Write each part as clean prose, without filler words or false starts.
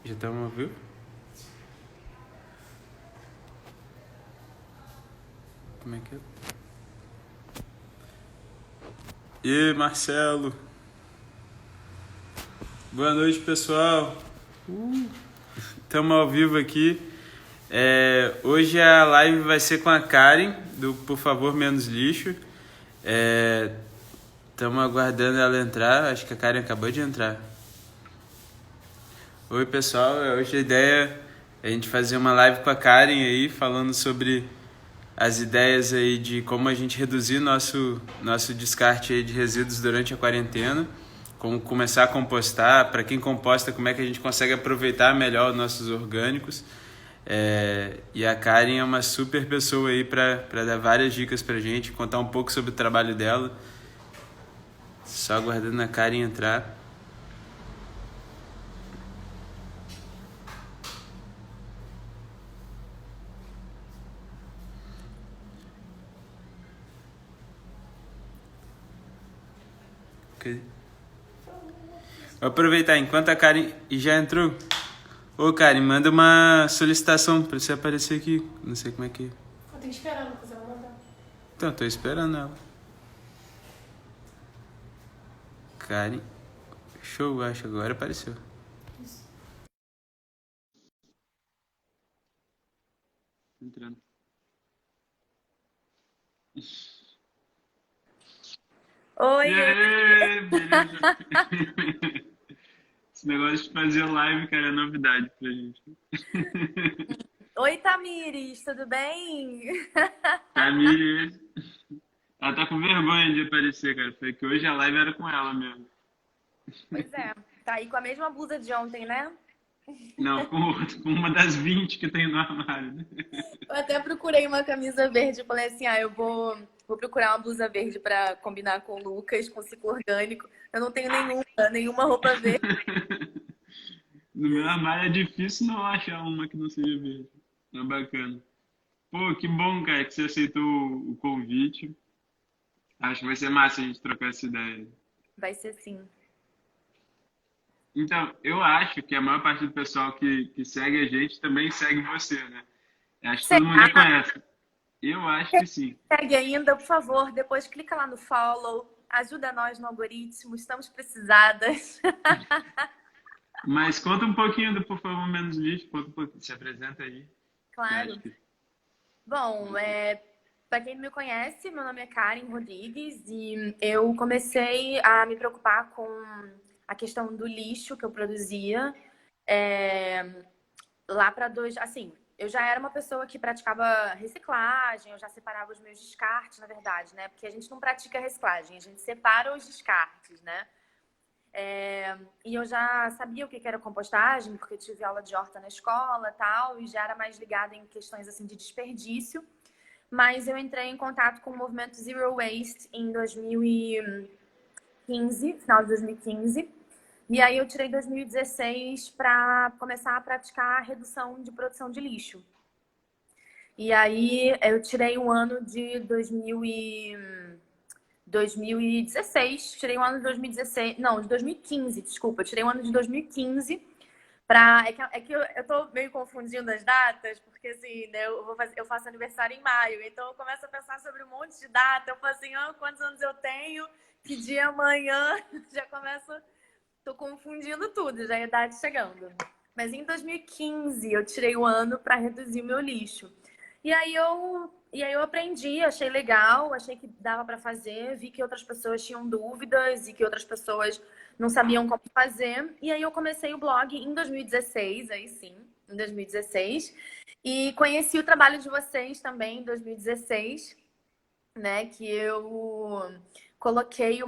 Já estamos ao vivo? Como é que é? E Marcelo. Boa noite, pessoal. Estamos ao vivo aqui. Hoje a live vai ser com a Karen, do Por Favor Menos Lixo. Estamos aguardando ela entrar. Acho que a Karen acabou de entrar. Oi, pessoal. Hoje a ideia é a gente fazer uma live com a Karen aí, falando sobre as ideias aí de como a gente reduzir nosso descarte aí de resíduos durante a quarentena, como começar a compostar, para quem composta, como é que a gente consegue aproveitar melhor os nossos orgânicos. E a Karen é uma super pessoa aí para dar várias dicas pra gente, contar um pouco sobre o trabalho dela. Só aguardando a Karen entrar. Vou aproveitar enquanto a Karen já entrou. Ô, Karen, manda uma solicitação pra você aparecer aqui. Não sei como é que... Eu tenho que esperar, Lucas, ela mandar. Então, tô esperando ela. Karen. Show, acho. Agora apareceu. Isso. Entrando. E Oiê! aí, beleza? Esse negócio de fazer live, cara, é novidade pra gente. Oi, Tamires, tudo bem? Camille, ela tá com vergonha de aparecer, cara. Foi que hoje a live era com ela mesmo. Pois é, tá aí com a mesma blusa de ontem, né? Não, com outro, com uma das 20 que tem no armário, né? Eu até procurei uma camisa verde, falei assim, eu vou procurar uma blusa verde pra combinar com o Lucas, com ciclo orgânico. Eu não tenho nenhuma roupa verde. No meu armário é difícil não achar uma que não seja verde. É bacana. Pô, que bom, cara, que você aceitou o convite. Acho que vai ser massa a gente trocar essa ideia. Vai ser sim. Então, eu acho que a maior parte do pessoal que segue a gente também segue você, né? Eu acho que todo mundo já Será? conhece. Eu acho que sim. Segue ainda, por favor, depois clica lá no follow, ajuda nós no algoritmo, estamos precisadas. Mas conta um pouquinho do Por Favor Menos Lixo, conta um pouquinho, se apresenta aí. Que eu acho Claro. que... Bom, para quem não me conhece, meu nome é Karen Rodrigues e eu comecei a me preocupar com a questão do lixo que eu produzia é, lá para assim, eu já era uma pessoa que praticava reciclagem, eu já separava os meus descartes, na verdade, né? Porque a gente não pratica reciclagem, a gente separa os descartes, né? E eu já sabia o que era compostagem, porque eu tive aula de horta na escola, tal, e já era mais ligada em questões assim de desperdício. Mas eu entrei em contato com o movimento Zero Waste em 2015, final de 2015. E aí eu tirei 2016 para começar a praticar a redução de produção de lixo. E aí eu tirei o ano de 2016, tirei o ano de 2016, não, de 2015, desculpa, tirei o ano de 2015 é que eu tô meio confundindo as datas, porque assim, né, eu faço aniversário em maio, então eu começo a pensar sobre um monte de data, eu falo assim, quantos anos eu tenho, que dia é amanhã, já começo, tô confundindo tudo, já é a idade chegando. Mas em 2015 eu tirei o ano para reduzir o meu lixo. E aí eu aprendi, achei legal, achei que dava para fazer, vi que outras pessoas tinham dúvidas e que outras pessoas não sabiam como fazer. E aí eu comecei o blog em 2016, aí sim, em 2016. E conheci o trabalho de vocês também em 2016, né? Que eu coloquei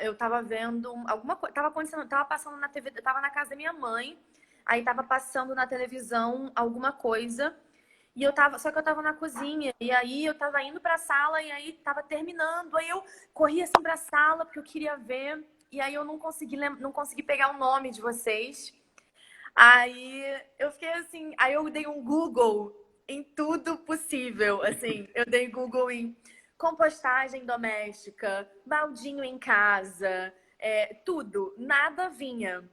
eu tava vendo alguma coisa, tava acontecendo, tava passando na TV, eu tava na casa da minha mãe, aí tava passando na televisão alguma coisa. Só que eu tava na cozinha, e aí eu tava indo pra sala, e aí tava terminando. Aí eu corri assim pra sala, porque eu queria ver, e aí eu não consegui pegar o nome de vocês. Aí eu fiquei assim, aí eu dei um Google em tudo possível, assim, eu dei Google em compostagem doméstica, baldinho em casa, tudo, nada vinha.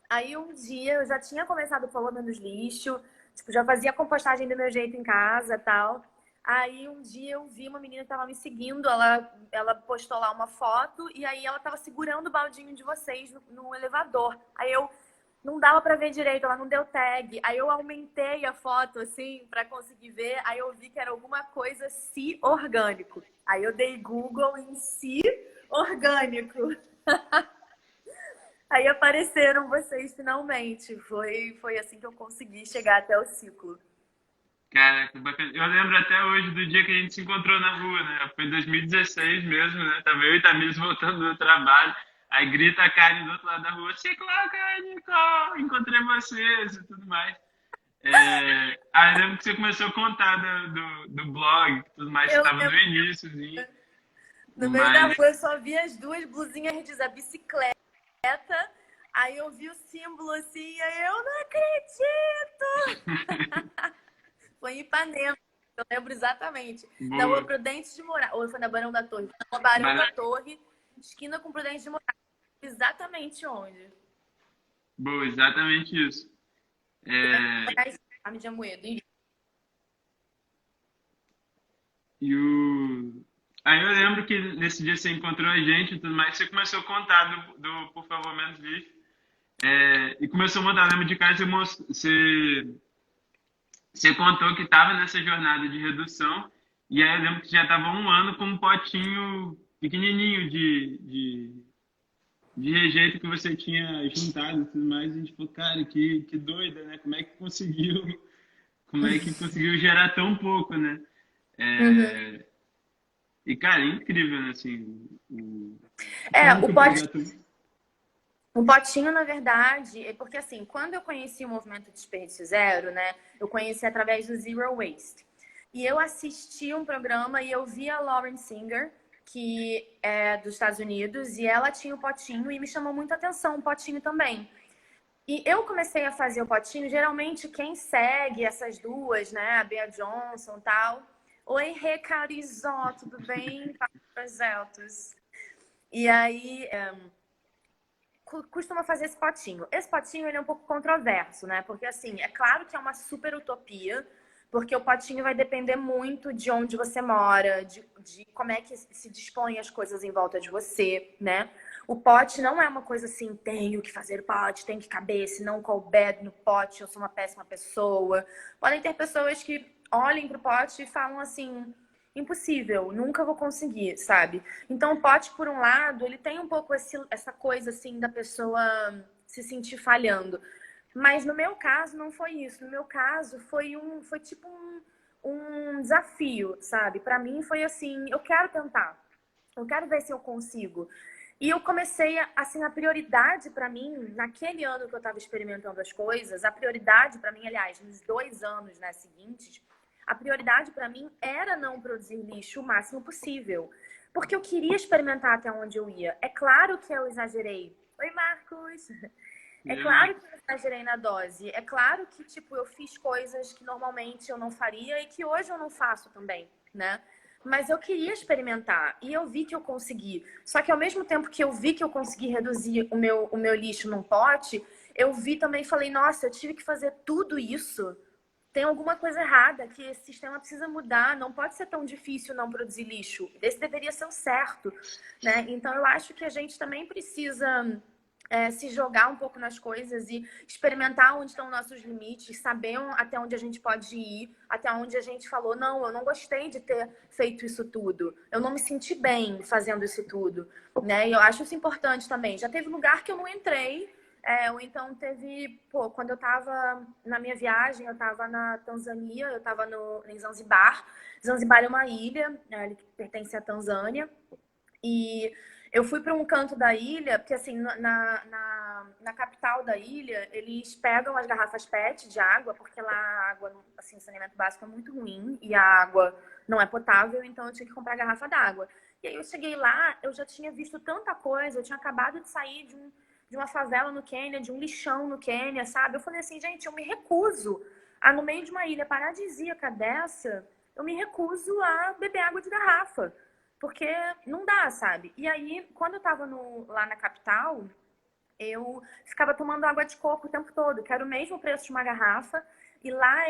Aí um dia eu já tinha começado o Follow Menos Lixo, tipo, já fazia compostagem do meu jeito em casa e tal. Aí um dia eu vi uma menina que tava me seguindo, ela postou lá uma foto e aí ela tava segurando o baldinho de vocês no elevador. Aí eu não dava pra ver direito, ela não deu tag. Aí eu aumentei a foto assim pra conseguir ver, aí eu vi que era alguma coisa si orgânico. Aí eu dei Google em si orgânico. Aí apareceram vocês finalmente. Foi assim que eu consegui chegar até o ciclo. Cara, que bacana. Eu lembro até hoje do dia que a gente se encontrou na rua, né? Foi em 2016 mesmo, né? Tava eu e Tamires voltando do trabalho. Aí grita a Karen do outro lado da rua, Ciclo Orgânico! Encontrei vocês e tudo mais. Aí eu lembro que você começou a contar do blog e tudo mais, que Eu estava no lembro, iníciozinho. no meio da Mas, rua eu só vi as duas blusinhas diz a bicicleta. Aí eu vi o símbolo assim, aí eu não acredito! Foi em Ipanema, eu lembro exatamente. Na rua boa. Prudente de Moraes, ou foi na Barão da Torre? Na Barão da Torre, esquina com Prudente de Moraes. Exatamente onde? Boa, exatamente isso. É, Moraes, Carme de Amoedo. e o... Aí eu lembro que nesse dia você encontrou a gente e tudo mais, você começou a contar do Por Favor Menos Lixo. E começou a mandar, lembro de casa, você contou que estava nessa jornada de redução, e aí eu lembro que já estava um ano com um potinho pequenininho de rejeito que você tinha juntado e tudo mais, e a gente falou, cara, que doida, né? Como é que conseguiu gerar tão pouco, né? Uhum. É, e, cara, é incrível, né? Assim, É, como que o projeto... o potinho, na verdade, é porque assim, quando eu conheci o movimento Desperdício Zero, né, eu conheci através do Zero Waste. E eu assisti um programa e eu vi a Lauren Singer, que é dos Estados Unidos, e ela tinha o potinho e me chamou muita atenção o potinho também. E eu comecei a fazer o potinho, geralmente quem segue essas duas, né, a Bea Johnson e tal. Oi, Rê Carizó, tudo bem? Projetos. E aí, costuma fazer esse potinho. Esse potinho ele é um pouco controverso, né? Porque assim, é claro que é uma super utopia, porque o potinho vai depender muito de onde você mora, de como é que se dispõem as coisas em volta de você, né? O pote não é uma coisa assim, tenho que fazer o pote, tem que caber, se não couber no pote, eu sou uma péssima pessoa. Podem ter pessoas que olhem pro pote e falam assim, impossível, nunca vou conseguir, sabe? Então, o pote, por um lado, ele tem um pouco essa coisa, assim, da pessoa se sentir falhando. Mas no meu caso, não foi isso. No meu caso, foi tipo um desafio, sabe? Pra mim, foi assim, eu quero tentar. Eu quero ver se eu consigo. E eu comecei, assim, a prioridade pra mim, naquele ano que eu tava experimentando as coisas, a prioridade pra mim, aliás, nos 2 anos, né, seguintes, a prioridade pra mim era não produzir lixo o máximo possível. Porque eu queria experimentar até onde eu ia. É claro que eu exagerei. Oi, Marcos! É claro que eu exagerei na dose. É claro que, tipo, eu fiz coisas que normalmente eu não faria e que hoje eu não faço também, né? Mas eu queria experimentar e eu vi que eu consegui. Só que ao mesmo tempo que eu vi que eu consegui reduzir o meu lixo num pote, eu vi também e falei, nossa, eu tive que fazer tudo isso. Tem alguma coisa errada, que esse sistema precisa mudar, não pode ser tão difícil não produzir lixo. Esse deveria ser o certo, né? Então eu acho que a gente também precisa se jogar um pouco nas coisas e experimentar onde estão nossos limites, saber até onde a gente pode ir, até onde a gente falou, não, eu não gostei de ter feito isso tudo, eu não me senti bem fazendo isso tudo, né? E eu acho isso importante também. Já teve lugar que eu não entrei, ou então teve, pô, quando eu tava na minha viagem, eu tava na Tanzânia, eu tava em Zanzibar. Zanzibar é uma ilha, né, que pertence à Tanzânia, e eu fui para um canto da ilha, porque assim, na capital da ilha, eles pegam as garrafas PET de água, porque lá a água, assim, o saneamento básico é muito ruim e a água não é potável, então eu tinha que comprar garrafa d'água. E aí eu cheguei lá, eu já tinha visto tanta coisa, eu tinha acabado de sair de uma favela no Quênia, de um lixão no Quênia, sabe? Eu falei assim, gente, eu me recuso a, no meio de uma ilha paradisíaca dessa, eu me recuso a beber água de garrafa. Porque não dá, sabe? E aí, quando eu tava lá na capital, eu ficava tomando água de coco o tempo todo, que era o mesmo preço de uma garrafa. E lá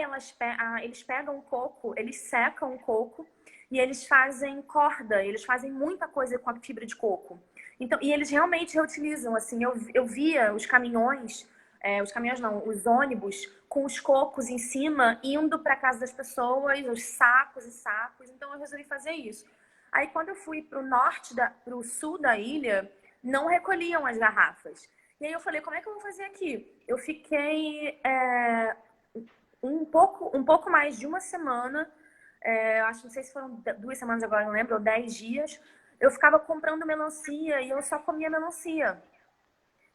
eles pegam o coco, eles secam o coco e eles fazem corda, eles fazem muita coisa com a fibra de coco. Então, e eles realmente reutilizam, assim, eu via os caminhões não, os ônibus com os cocos em cima, indo para casa das pessoas, os sacos e sacos. Então eu resolvi fazer isso. Aí quando eu fui para o sul da ilha, não recolhiam as garrafas. E aí eu falei, como é que eu vou fazer aqui? Eu fiquei um pouco mais de uma semana, acho, não sei se foram 2 semanas agora, não lembro, ou 10 dias, eu ficava comprando melancia e eu só comia melancia.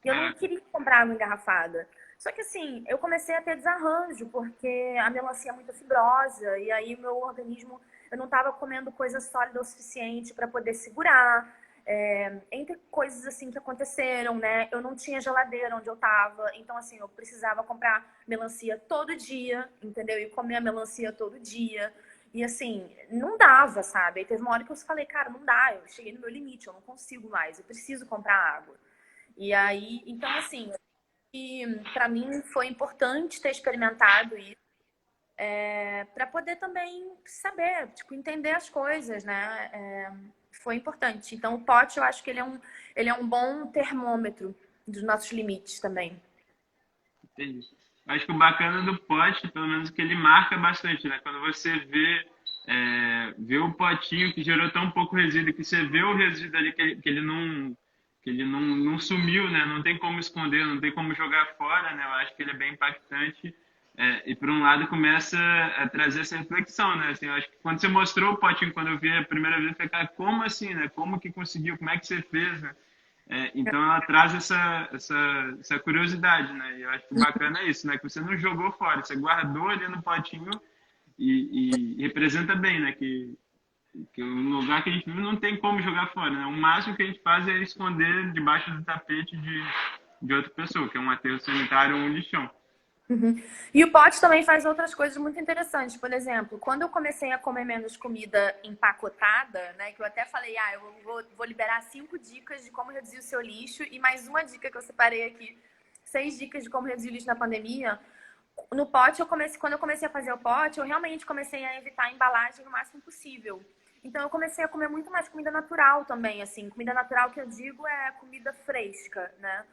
E eu não queria comprar água engarrafada. Só que assim, eu comecei a ter desarranjo, porque a melancia é muito fibrosa, e aí o meu organismo, eu não estava comendo coisa sólida o suficiente para poder segurar. Entre coisas assim que aconteceram, né? Eu não tinha geladeira onde eu tava, então assim, eu precisava comprar melancia todo dia, entendeu? E comer a melancia todo dia. E assim, não dava, sabe? Aí teve uma hora que eu falei, cara, não dá, eu cheguei no meu limite, eu não consigo mais, eu preciso comprar água. E aí, então assim, para mim foi importante ter experimentado isso, para poder também saber, tipo, entender as coisas, né? Foi importante. Então, o pote, eu acho que ele é um bom termômetro dos nossos limites também. Entendi. Acho que o bacana do pote, pelo menos, é que ele marca bastante, né? Quando você vê o potinho que gerou tão pouco resíduo, que você vê o resíduo ali que ele não sumiu, né? Não tem como esconder, não tem como jogar fora, né? Eu acho que ele é bem impactante. E por um lado começa a trazer essa reflexão, né? Assim, eu acho que quando você mostrou o potinho, quando eu vi a primeira vez, eu falei, cara, como assim, né? Como que conseguiu? Como é que você fez, né? Então ela traz essa curiosidade, né? E eu acho que bacana é isso, né? Que você não jogou fora, você guardou ali no potinho e representa bem, né? Que o lugar que a gente vive não tem como jogar fora, né? O máximo que a gente faz é esconder debaixo do tapete de outra pessoa, que é um aterro sanitário ou um lixão. Uhum. E o pote também faz outras coisas muito interessantes. Por exemplo, quando eu comecei a comer menos comida empacotada, né? Que eu até falei, eu vou liberar 5 dicas de como reduzir o seu lixo e mais uma dica que eu separei aqui, 6 dicas de como reduzir o lixo na pandemia. No pote, quando eu comecei a fazer o pote, eu realmente comecei a evitar a embalagem o máximo possível. Então eu comecei a comer muito mais comida natural também, assim. Comida natural que eu digo é comida fresca, né?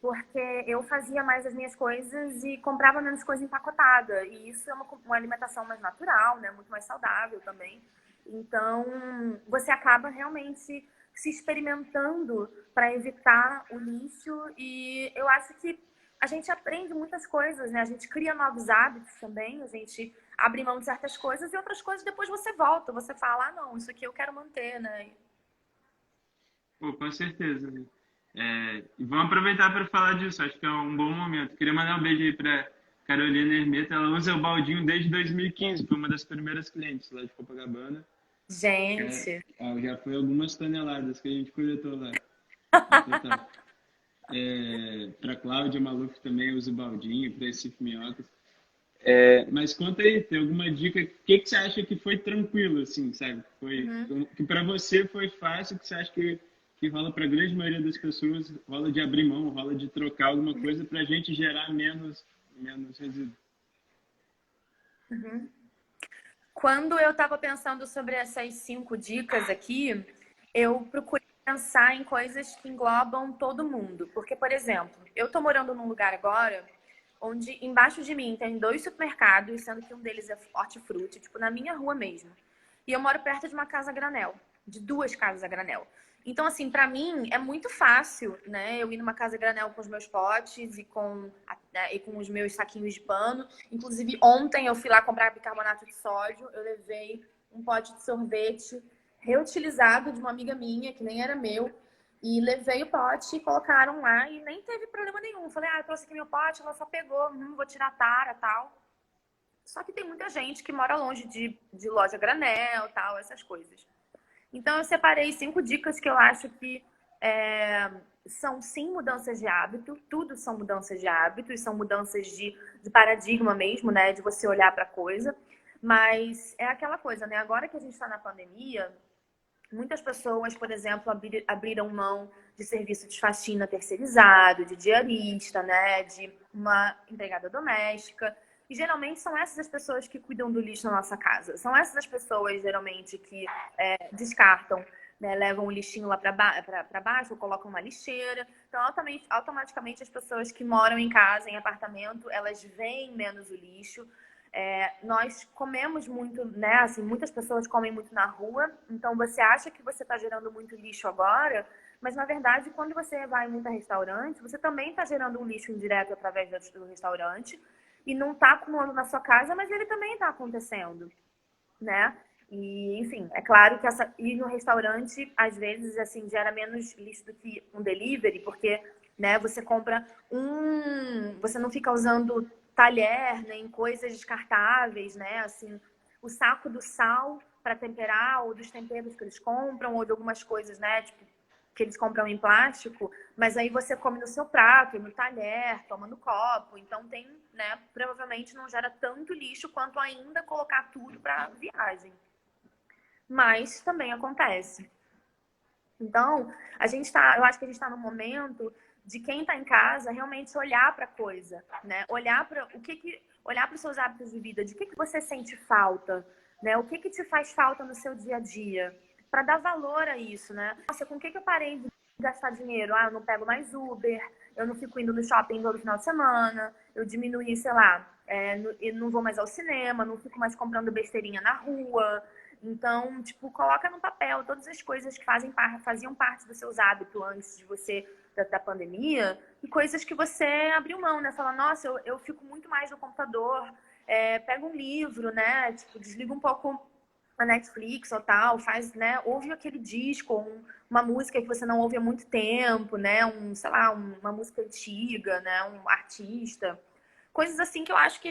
Porque eu fazia mais as minhas coisas e comprava menos coisa empacotada. E isso é uma alimentação mais natural, né? Muito mais saudável também. Então, você acaba realmente se experimentando para evitar o lixo. E eu acho que a gente aprende muitas coisas, né? A gente cria novos hábitos também. A gente abre mão de certas coisas e outras coisas depois você volta. Você fala, não, isso aqui eu quero manter, né? Pô, com certeza, né? E vamos aproveitar para falar disso, acho que é um bom momento. Queria mandar um beijo aí para Carolina Hermeta, ela usa o baldinho desde 2015, foi uma das primeiras clientes lá de Copacabana. Gente. Já foi algumas toneladas que a gente coletou lá. Total. Para Cláudia Maluf também usa o baldinho, para Recife Minhocas. Mas conta aí, tem alguma dica? O que você acha que foi tranquilo, assim, sabe? Que para você foi fácil, que você acha que rola para a grande maioria das pessoas, rola de abrir mão, rola de trocar alguma coisa para a gente gerar menos resíduo. Quando eu estava pensando sobre essas 5 dicas aqui, eu procurei pensar em coisas que englobam todo mundo. Porque, por exemplo, eu estou morando num lugar agora onde embaixo de mim tem 2 supermercados, sendo que um deles é hortifruti, tipo na minha rua mesmo. E eu moro perto de uma casa a granel, de 2 casas a granel. Então, assim, pra mim é muito fácil, né? Eu ir numa casa a granel com os meus potes e com os meus saquinhos de pano. Inclusive, ontem eu fui lá comprar bicarbonato de sódio. Eu levei um pote de sorvete reutilizado de uma amiga minha, que nem era meu. E levei o pote e colocaram lá e nem teve problema nenhum. Falei, eu trouxe aqui meu pote, ela só pegou, vou tirar a tara e tal. Só que tem muita gente que mora longe de loja granel, tal, essas coisas. Então, eu separei 5 dicas que eu acho que são, sim, mudanças de hábito. Tudo são mudanças de hábito e são mudanças de paradigma mesmo, né? De você olhar para a coisa. Mas é aquela coisa, né? Agora que a gente está na pandemia, Muitas pessoas, por exemplo, abriram mão de serviço de faxina terceirizado, de diarista, né, de uma empregada doméstica. E geralmente são essas as pessoas que cuidam do lixo na nossa casa. São essas as pessoas, geralmente, que descartam, né, levam o lixinho lá para baixo ou colocam na lixeira. Então, automaticamente, as pessoas que moram em casa, em apartamento, elas veem menos o lixo. Nós comemos muito, né? Assim, muitas pessoas comem muito na rua. Então, você acha que você está gerando muito lixo agora, mas, na verdade, quando você vai muito a restaurante, você também está gerando um lixo indireto através do restaurante e não está acumulando na sua casa, mas ele também está acontecendo, né? E, enfim, é claro que ir no restaurante, às vezes, assim, gera menos lixo do que um delivery, porque, né, você compra você não fica usando talher, nem coisas descartáveis, né? Assim, o saco do sal para temperar, ou dos temperos que eles compram, ou de algumas coisas, né? Tipo, que eles compram em plástico, mas aí você come no seu prato, no talher, toma no copo. Então tem, né? Provavelmente não gera tanto lixo quanto ainda colocar tudo para viagem. Mas também acontece. Então, eu acho que a gente está no momento de quem está em casa realmente olhar para a coisa, né? Olhar para os seus hábitos de vida, de que você sente falta, né? O que te faz falta no seu dia a dia, para dar valor a isso, né? Nossa, com o que eu parei de gastar dinheiro? Eu não pego mais Uber, eu não fico indo no shopping todo final de semana, eu diminuí, sei lá, eu não vou mais ao cinema, não fico mais comprando besteirinha na rua. Então, tipo, coloca no papel todas as coisas que faziam parte dos seus hábitos antes de você, da pandemia, e coisas que você abriu mão, né? Fala, nossa, eu fico muito mais no computador, pega um livro, né? Tipo, desliga um pouco a Netflix ou tal, faz, né? Ouve aquele disco, uma música que você não ouve há muito tempo, né? Sei lá, uma música antiga, né? Um artista. Coisas assim que eu acho que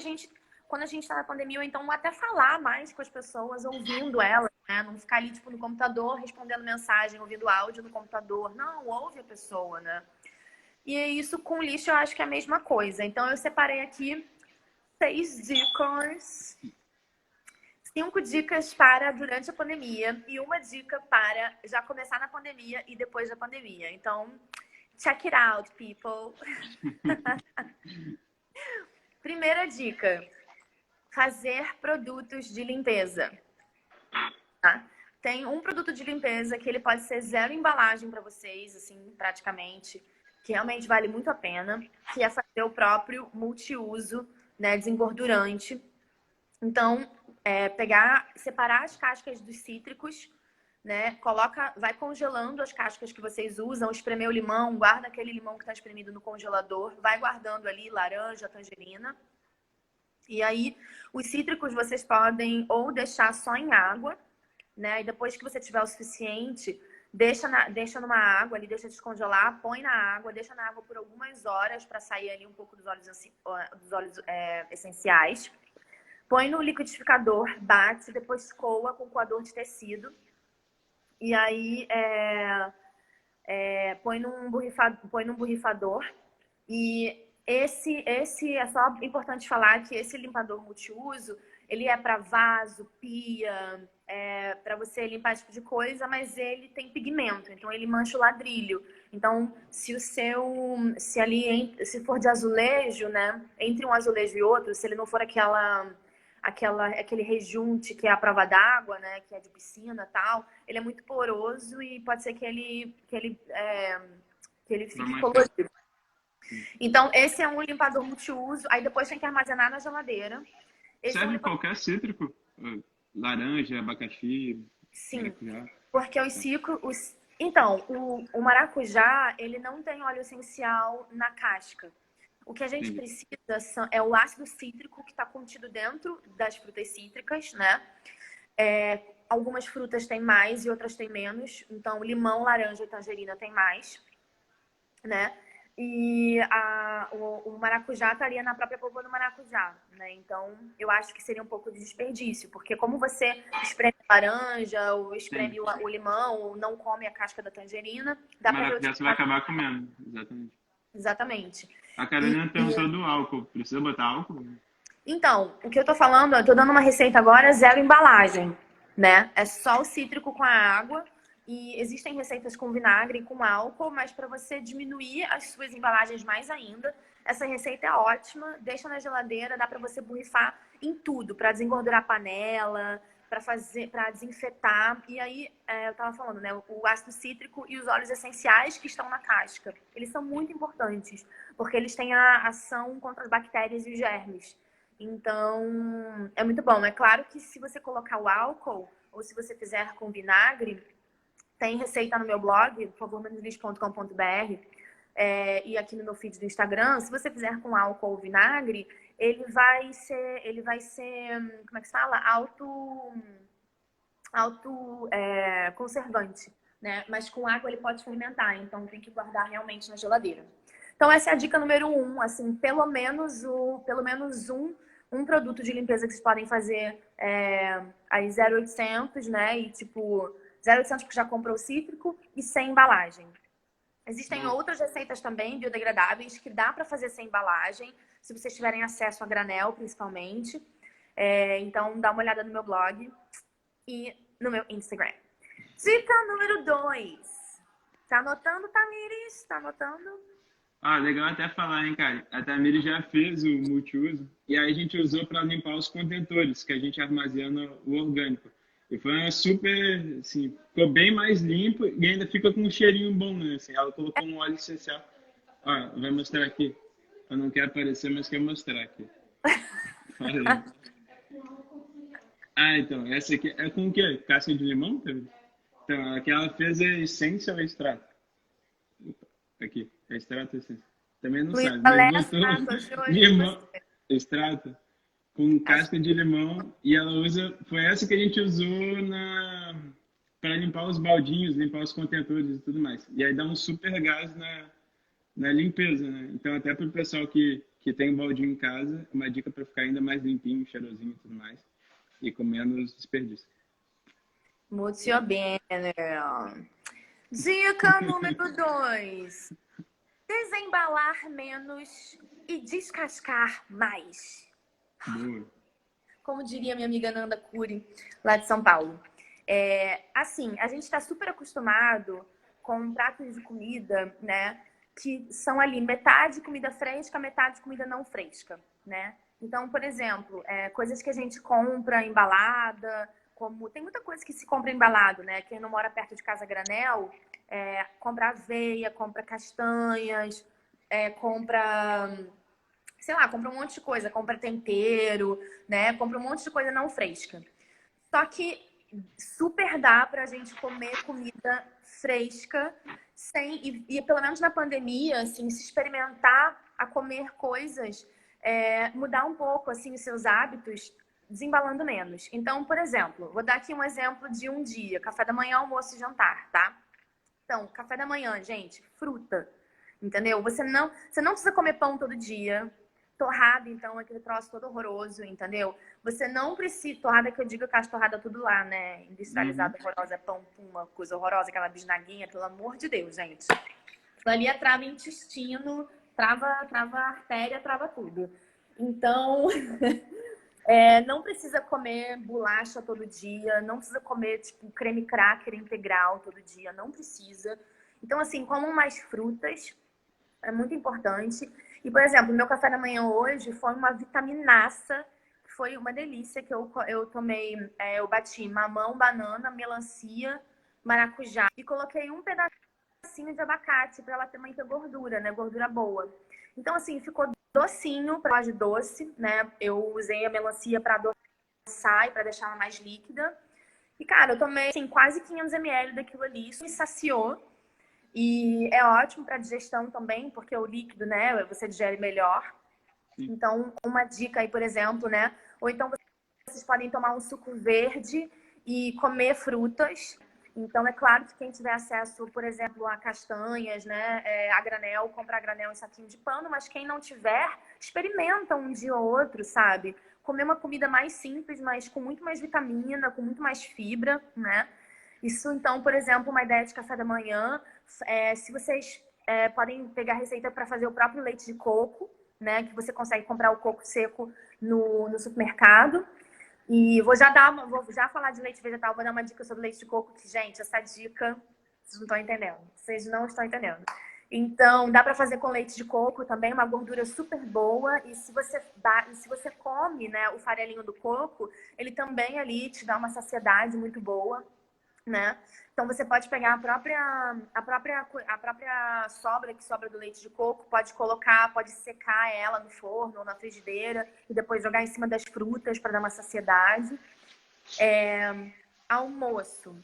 quando a gente está na pandemia, ou então até falar mais com as pessoas, ouvindo elas, né? Não ficar ali, tipo, no computador, respondendo mensagem, ouvindo áudio no computador. Não, ouve a pessoa, né? E isso com lixo eu acho que é a mesma coisa. Então eu separei aqui 6 dicas. 5 dicas para durante a pandemia e uma dica para já começar na pandemia e depois da pandemia. Então, check it out, people. Primeira dica: fazer produtos de limpeza. Tá? Tem um produto de limpeza que ele pode ser zero embalagem para vocês, assim, praticamente, que realmente vale muito a pena, que é fazer o próprio multiuso, né, desengordurante. Então, separar as cascas dos cítricos, né? Vai congelando as cascas que vocês usam, espremer o limão, guarda aquele limão que está espremido no congelador, vai guardando ali laranja, tangerina. E aí, os cítricos vocês podem ou deixar só em água, né? E depois que você tiver o suficiente, deixa numa água ali, deixa descongelar, põe na água, deixa na água por algumas horas para sair ali um pouco dos óleos essenciais. Põe no liquidificador, bate, depois coa com coador de tecido. E aí põe num borrifador. E esse é só importante falar que esse limpador multiuso, ele é para vaso, pia, para você limpar esse tipo de coisa, mas ele tem pigmento, então ele mancha o ladrilho. Então, se for de azulejo, né, entre um azulejo e outro, se ele não for aquele rejunte que é a prova d'água, né, que é de piscina e tal, ele é muito poroso e pode ser que ele fique colorido. Então, esse é um limpador multiuso. Aí depois tem que armazenar na geladeira. Serve qualquer cítrico? Laranja, abacaxi, sim, maracujá. Porque os cítricos... Então, o maracujá, ele não tem óleo essencial na casca. O que a gente precisa é o ácido cítrico que está contido dentro das frutas cítricas, né? Algumas frutas têm mais e outras têm menos. Então, limão, laranja e tangerina tem mais, né? E o maracujá estaria na própria polpa do maracujá, né? Então, eu acho que seria um pouco de desperdício, porque como você espreme a laranja, ou espreme o limão, ou não come a casca da tangerina, dá pra maracujá você vai acabar comendo, exatamente. A Carolina perguntou do álcool. Precisa botar álcool? Então, o que eu tô falando, eu tô dando uma receita agora, zero embalagem, né? É só o cítrico com a água E existem receitas com vinagre e com álcool, mas para você diminuir as suas embalagens mais ainda, essa receita é ótima. Deixa na geladeira, dá para você borrifar em tudo, para desengordurar a panela, para desinfetar. E aí, eu tava falando, né? O ácido cítrico e os óleos essenciais que estão na casca, eles são muito importantes, porque eles têm a ação contra as bactérias e os germes. Então, é muito bom. É claro que se você colocar o álcool, ou se você fizer com vinagre, tem receita no meu blog, por favor, menulis.com.br, e aqui no meu feed do Instagram. Se você fizer com álcool ou vinagre, ele vai ser, como é que se fala? Conservante, né? Mas com água ele pode fermentar, então tem que guardar realmente na geladeira. Então essa é a dica número 1, assim, pelo menos um produto de limpeza que vocês podem fazer aí 0,800, né? E tipo 0,800 que já comprou o cítrico e sem embalagem. Existem outras receitas também biodegradáveis que dá para fazer sem embalagem, se vocês tiverem acesso a granel, principalmente. Então, dá uma olhada no meu blog e no meu Instagram. Dica número 2. Tá anotando, Tamires? Tá anotando? Legal até falar, hein, cara? A Tamires já fez o multiuso e aí a gente usou para limpar os contentores que a gente armazena o orgânico. E foi uma super, assim, ficou bem mais limpo e ainda fica com um cheirinho bom, né? Assim, ela colocou um óleo essencial. Ó, vai mostrar aqui. Eu não quero aparecer, mas quero mostrar aqui. Olha aí. Então, essa aqui é com o quê? Casca de limão? Então, aqui ela fez a essência ou extrato? Aqui, é extrato ou essência? Também não sabe, mas botou limão, extrato, com casca de limão, e ela usa, foi essa que a gente usou para limpar os baldinhos, limpar os contentores e tudo mais. E aí dá um super gás na limpeza, né? Então até para o pessoal que tem um baldinho em casa, uma dica para ficar ainda mais limpinho, cheirosinho e tudo mais, e com menos desperdício. Muito bem. Dica número 2. Desembalar menos e descascar mais. Boa. Como diria minha amiga Nanda Curi, lá de São Paulo. Assim, a gente está super acostumado com pratos de comida, né? Que são ali metade comida fresca, metade comida não fresca, né? Então, por exemplo, coisas que a gente compra embalada, como tem muita coisa que se compra embalado, né? Quem não mora perto de casa granel, compra aveia, compra castanhas, compra, sei lá, compra um monte de coisa, compra tempero, né? Compra um monte de coisa não fresca. Só que super dá pra gente comer comida fresca e pelo menos na pandemia, assim, se experimentar a comer coisas, mudar um pouco, assim, os seus hábitos, desembalando menos. Então, por exemplo, vou dar aqui um exemplo de um dia, café da manhã, almoço e jantar, tá? Então, café da manhã, gente, fruta, entendeu? Você não precisa comer pão todo dia. Torrada, então, aquele troço todo horroroso, entendeu? Você não precisa... Torrada que eu digo que as torradas tudo lá, né? Industrializada, horrorosa, pão, uma coisa horrorosa, aquela bisnaguinha, pelo amor de Deus, gente. Aquilo ali trava intestino, trava artéria, trava tudo. Então, não precisa comer bolacha todo dia, não precisa comer, tipo, creme cracker integral todo dia, não precisa. Então, assim, comam mais frutas, é muito importante. E, por exemplo, meu café da manhã hoje foi uma vitaminaça, que foi uma delícia, que eu tomei, eu bati mamão, banana, melancia, maracujá e coloquei um pedacinho de abacate para ela também ter gordura, né? Gordura boa. Então, assim, ficou docinho, para de doce, né? Eu usei a melancia para adoçar e para deixar ela mais líquida. E, cara, eu tomei, assim, quase 500 ml daquilo ali, isso me saciou. E é ótimo para digestão também, porque o líquido, né, você digere melhor. Sim. Então, uma dica aí, por exemplo, né? Ou então vocês podem tomar um suco verde e comer frutas. Então, é claro que quem tiver acesso, por exemplo, a castanhas, né, a granel, comprar granel em saquinho de pano, mas quem não tiver, experimenta um dia ou outro, sabe? Comer uma comida mais simples, mas com muito mais vitamina, com muito mais fibra, né? Isso, então, por exemplo, uma ideia de café da manhã, se vocês podem pegar receita para fazer o próprio leite de coco, né? Que você consegue comprar o coco seco no supermercado. E vou já falar de leite vegetal, vou dar uma dica sobre leite de coco, que, gente, essa dica, vocês não estão entendendo. Vocês não estão entendendo. Então, dá para fazer com leite de coco também, uma gordura super boa. E se você come, né, o farelinho do coco, ele também ali te dá uma saciedade muito boa, né? Então você pode pegar a própria sobra que sobra do leite de coco, pode colocar, pode secar ela no forno ou na frigideira e depois jogar em cima das frutas para dar uma saciedade. Almoço.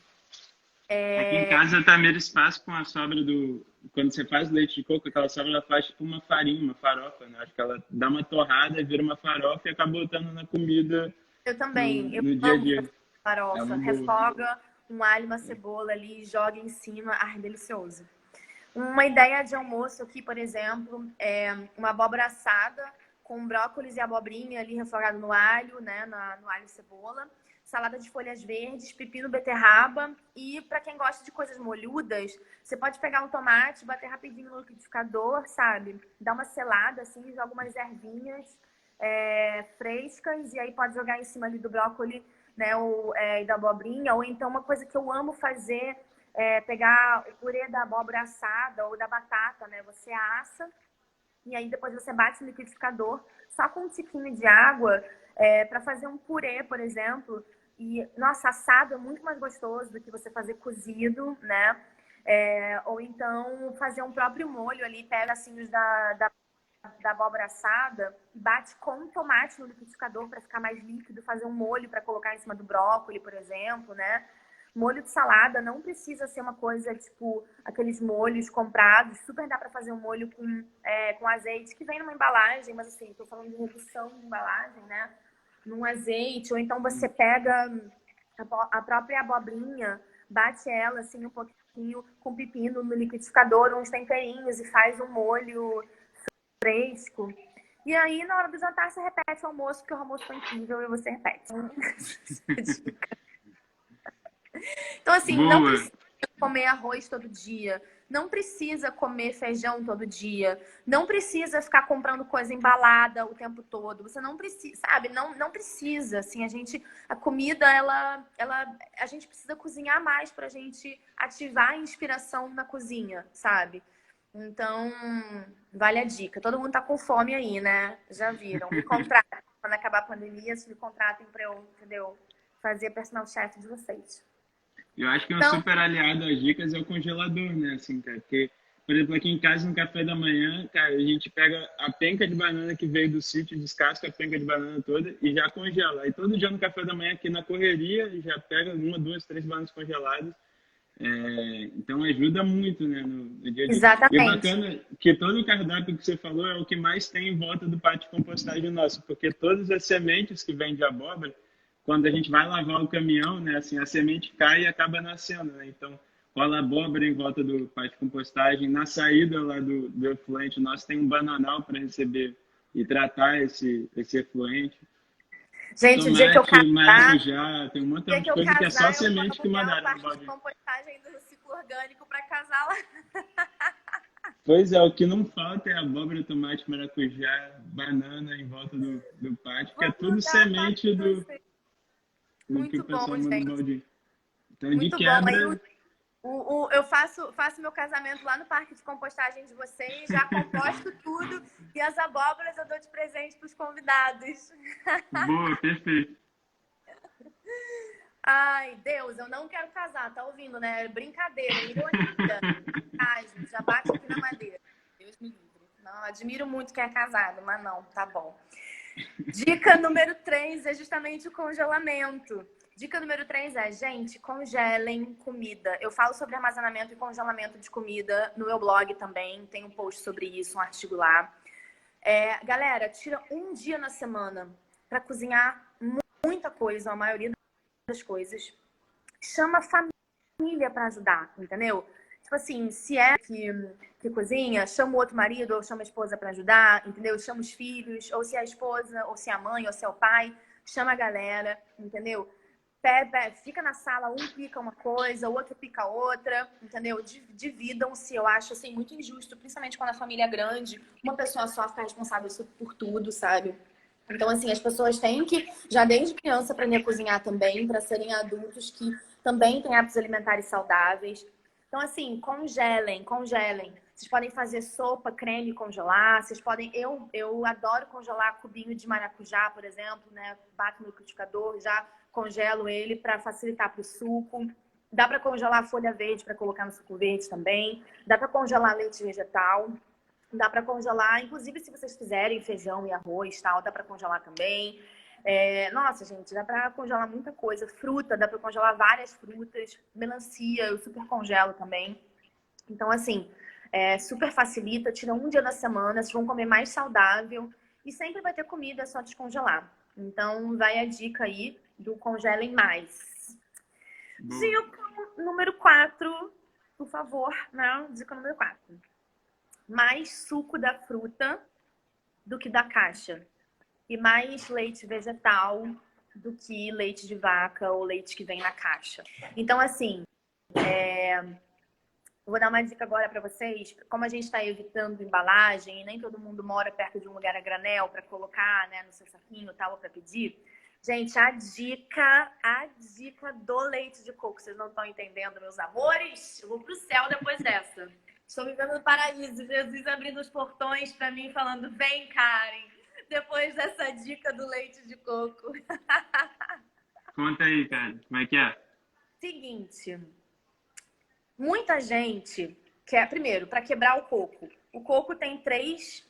Aqui em casa a Tamires faz com a sobra do... Quando você faz leite de coco, aquela sobra ela faz tipo uma farinha, uma farofa, né? Acho que ela dá uma torrada, vira uma farofa e acaba botando na comida. Eu também. No dia a dia. Farofa, refoga um alho, uma cebola ali, joga em cima. Ai, delicioso. Uma ideia de almoço aqui, por exemplo, é uma abóbora assada com brócolis e abobrinha ali refogado no alho, né? No alho e cebola. Salada de folhas verdes, pepino, beterraba. E para quem gosta de coisas molhudas, você pode pegar um tomate, bater rapidinho no liquidificador, sabe? Dar uma selada, assim, joga umas ervinhas frescas e aí pode jogar em cima ali do brócolis, né? E da abobrinha. Ou então uma coisa que eu amo fazer é pegar o purê da abóbora assada ou da batata, né? Você assa e aí depois você bate no liquidificador só com um tiquinho de água para fazer um purê, por exemplo. E, nossa, assado é muito mais gostoso do que você fazer cozido, né? Ou então fazer um próprio molho ali, pedacinhos da abóbora assada e bate com tomate no liquidificador para ficar mais líquido, fazer um molho para colocar em cima do brócolis, por exemplo, né? Molho de salada não precisa ser uma coisa tipo aqueles molhos comprados. Super dá para fazer um molho com azeite que vem numa embalagem, mas assim, estou falando de redução de embalagem, né? Num azeite, ou então você pega a própria abobrinha, bate ela assim um pouquinho com pepino no liquidificador, uns temperinhos e faz um molho fresco. E aí, na hora do jantar, você repete o almoço, porque o almoço foi incrível e você repete. Então, assim, Boa. Não precisa comer arroz todo dia. Não precisa comer feijão todo dia. Não precisa ficar comprando coisa embalada o tempo todo. Você não precisa, sabe? Não precisa. Assim, a comida, a gente precisa cozinhar mais pra gente ativar a inspiração na cozinha, sabe? Então, vale a dica. Todo mundo tá com fome aí, né? Já viram? Me contratem. Quando acabar a pandemia, me contratem pra eu, entendeu? Fazer personal chef de vocês. Eu acho que um super aliado às dicas é o congelador, né? Assim, cara, porque, por exemplo, aqui em casa, no café da manhã, cara, a gente pega a penca de banana que veio do sítio, descasca a penca de banana toda e já congela. Aí todo dia no café da manhã, aqui na correria, já pega uma, duas, três bananas congeladas. Então ajuda muito, né, no dia a dia. Exatamente. E é bacana que todo o cardápio que você falou é o que mais tem em volta do pátio de compostagem nosso, porque todas as sementes que vêm de abóbora, quando a gente vai lavar o caminhão, né, assim, a semente cai e acaba nascendo, né? Então, rola abóbora em volta do pátio de compostagem. Na saída lá do efluente, nós tem um bananal para receber e tratar esse efluente. Gente, o dia que eu casar, maracujá, tem um montão de coisa que é só semente que mandaram no balde. De compostagem do ciclo orgânico para casar lá. Pois é, o que não falta é abóbora, tomate, maracujá, banana em volta do pátio, que é tudo semente do que o pessoal manda no baldinho. Então, muito de quebra... Eu faço meu casamento lá no parque de compostagem de vocês, já composto tudo e as abóboras eu dou de presente para os convidados. Boa, perfeito. Ai, Deus, eu não quero casar, tá ouvindo, né? Brincadeira, ironia. Ai, gente, já bate aqui na madeira. Deus me livre. Não, admiro muito quem é casado, mas não, tá bom. Dica número 3 é justamente o congelamento. Dica número 3 é, gente, congelem comida. Eu falo sobre armazenamento e congelamento de comida no meu blog também. Tem um post sobre isso, um artigo lá. Galera, tira um dia na semana para cozinhar muita coisa, a maioria das coisas. Chama a família para ajudar, entendeu? Tipo assim, se é que cozinha, chama o outro marido ou chama a esposa para ajudar, entendeu? Chama os filhos, ou se é a esposa, ou se é a mãe, ou se é o pai, chama a galera, entendeu? Fica na sala, um pica uma coisa, o outro pica outra, entendeu? Dividam-se, eu acho assim, muito injusto, principalmente quando a família é grande, uma pessoa só fica responsável por tudo, sabe? Então, assim, as pessoas têm que, já desde criança, aprender a cozinhar também, para serem adultos que também têm hábitos alimentares saudáveis. Então, assim, congelem. Vocês podem fazer sopa, creme, e congelar. Vocês podem. Eu adoro congelar cubinho de maracujá, por exemplo, né? Bato no liquidificador, já congelo ele para facilitar para o suco. Dá para congelar folha verde para colocar no suco verde também. Dá para congelar leite vegetal. Dá para congelar, inclusive se vocês quiserem feijão e arroz, tal, dá para congelar também. Nossa, gente, dá para congelar muita coisa. Fruta, dá para congelar várias frutas. Melancia, eu super congelo também. Então, assim, super facilita. Tira um dia da semana, vocês vão comer mais saudável. E sempre vai ter comida, é só descongelar. Então, vai a dica aí do congelem mais. Dica número 4, por favor, né? Dica número 4. Mais suco da fruta do que da caixa. E mais leite vegetal do que leite de vaca ou leite que vem na caixa. Então, assim, eu vou dar uma dica agora para vocês. Como a gente está evitando embalagem e nem todo mundo mora perto de um lugar a granel para colocar, né, no seu saquinho e tal, ou para pedir. Gente, a dica do leite de coco. Vocês não estão entendendo, meus amores? Eu vou pro céu depois dessa. Estou vivendo no paraíso. Jesus abrindo os portões para mim, falando: vem, Karen, depois dessa dica do leite de coco. Conta aí, cara. Como é que é? Seguinte, muita gente quer, primeiro, para quebrar o coco. O coco tem três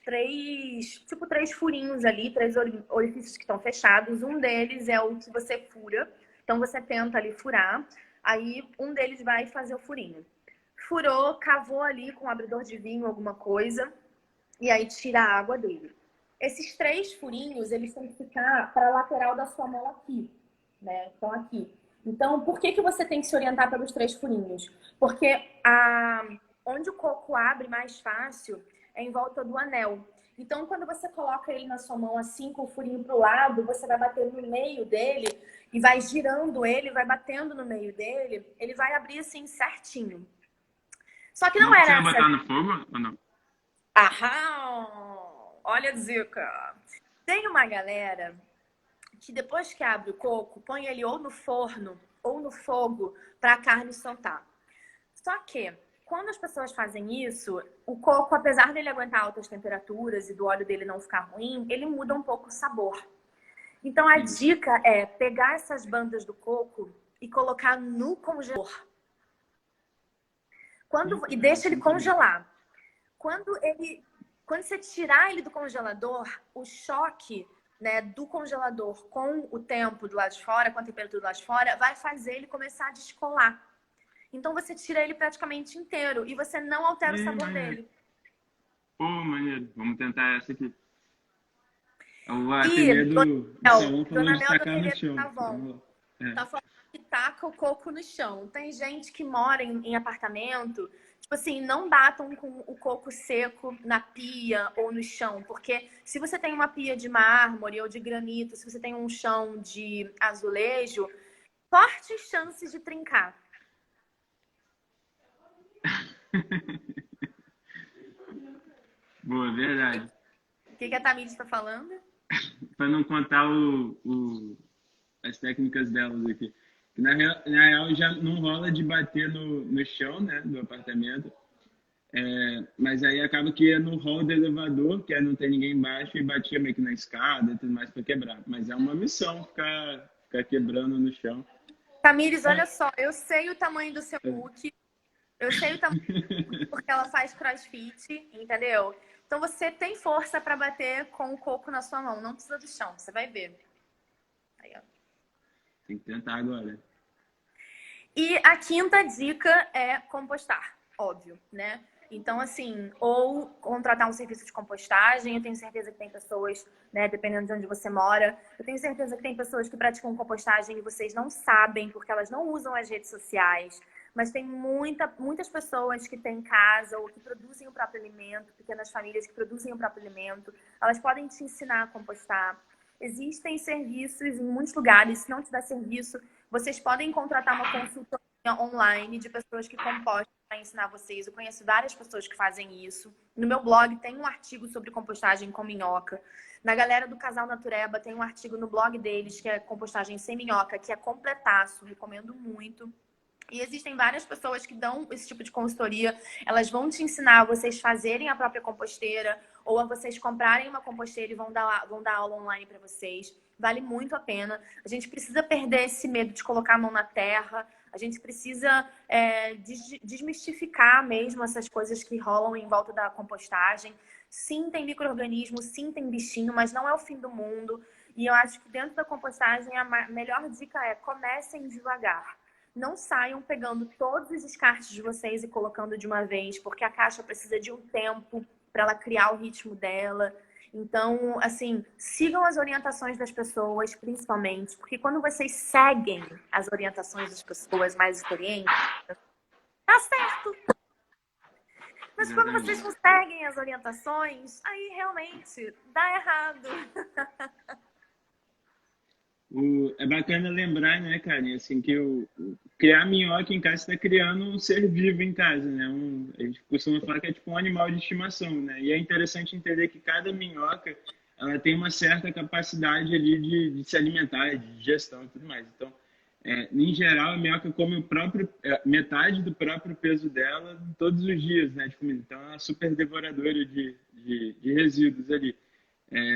furinhos ali, 3 orifícios que estão fechados. Um deles é o que você fura. Então, você tenta ali furar. Aí, um deles vai fazer o furinho. Furou, cavou ali com um abridor de vinho, alguma coisa. E aí, tira a água dele. Esses 3 furinhos, eles têm que ficar para a lateral da sua mão aqui, né? Então, aqui. Então, por que você tem que se orientar pelos 3 furinhos? Porque onde o coco abre mais fácil é em volta do anel. Então, quando você coloca ele na sua mão assim, com o furinho pro lado, você vai bater no meio dele e vai girando ele, vai batendo no meio dele, ele vai abrir assim certinho. Só que não era essa... botar no fogo ou não? Aham! Olha a dica! Tem uma galera que depois que abre o coco, põe ele ou no forno ou no fogo para a carne soltar. Só que, quando as pessoas fazem isso, o coco, apesar dele aguentar altas temperaturas e do óleo dele não ficar ruim, ele muda um pouco o sabor. Então, a dica é pegar essas bandas do coco e colocar no congelador. E deixa ele congelar. Quando você tirar ele do congelador, o choque, né, do congelador com o tempo do lado de fora, com a temperatura do lado de fora, vai fazer ele começar a descolar. Então você tira ele praticamente inteiro e você não altera o sabor dele. Pô, maneiro. Vamos tentar essa aqui. Eu vou E Dona Mel tá bom. Tá falando que taca o coco no chão. Tem gente que mora em apartamento, tipo assim, não batam com o coco seco na pia ou no chão, porque se você tem uma pia de mármore ou de granito, se você tem um chão de azulejo, fortes chances de trincar. Boa, verdade. O que a Tamires está falando? Para não contar as técnicas delas aqui. Na real, já não rola de bater no chão, né, do apartamento. Mas aí acaba que ia no hall do elevador, que não tem ninguém embaixo, e batia meio que na escada e tudo mais para quebrar. Mas é uma missão ficar quebrando no chão. Tamires, olha só, eu sei o tamanho do seu look. Eu sei o tamanho porque ela faz crossfit, entendeu? Então você tem força para bater com o coco na sua mão. Não precisa do chão, você vai ver. Aí, ó. Tem que tentar agora. E a quinta dica é compostar, óbvio, né? Então, assim, ou contratar um serviço de compostagem. Eu tenho certeza que tem pessoas, né, dependendo de onde você mora, eu tenho certeza que tem pessoas que praticam compostagem e vocês não sabem porque elas não usam as redes sociais. Mas tem muitas pessoas que têm casa ou que produzem o próprio alimento, pequenas famílias que produzem o próprio alimento. Elas podem te ensinar a compostar. Existem serviços em muitos lugares. Se não tiver serviço, vocês podem contratar uma consultora online de pessoas que compostam para ensinar vocês. Eu conheço várias pessoas que fazem isso. No meu blog tem um artigo sobre compostagem com minhoca. Na galera do Casal Natureba tem um artigo no blog deles que é compostagem sem minhoca, que é completaço, recomendo muito. E existem várias pessoas que dão esse tipo de consultoria. Elas vão te ensinar a vocês fazerem a própria composteira ou a vocês comprarem uma composteira e vão dar aula online para vocês. Vale muito a pena. A gente precisa perder esse medo de colocar a mão na terra. A gente precisa desmistificar mesmo essas coisas que rolam em volta da compostagem. Sim, tem micro-organismo, sim, tem bichinho, mas não é o fim do mundo. E eu acho que dentro da compostagem a melhor dica é comecem devagar. Não saiam pegando todos os descartes de vocês e colocando de uma vez, porque a caixa precisa de um tempo para ela criar o ritmo dela. Então, assim, sigam as orientações das pessoas, principalmente, porque quando vocês seguem as orientações das pessoas mais experientes, tá certo. Mas quando vocês não seguem as orientações, aí realmente dá errado. É bacana lembrar, né, Karen, assim, que criar minhoca em casa está criando um ser vivo em casa, né? A gente costuma falar que é tipo um animal de estimação, né? E é interessante entender que cada minhoca, ela tem uma certa capacidade ali de se alimentar, de digestão e tudo mais. Então, em geral, a minhoca come metade do próprio peso dela todos os dias, né, de comida. Então, é uma super devoradora de resíduos ali.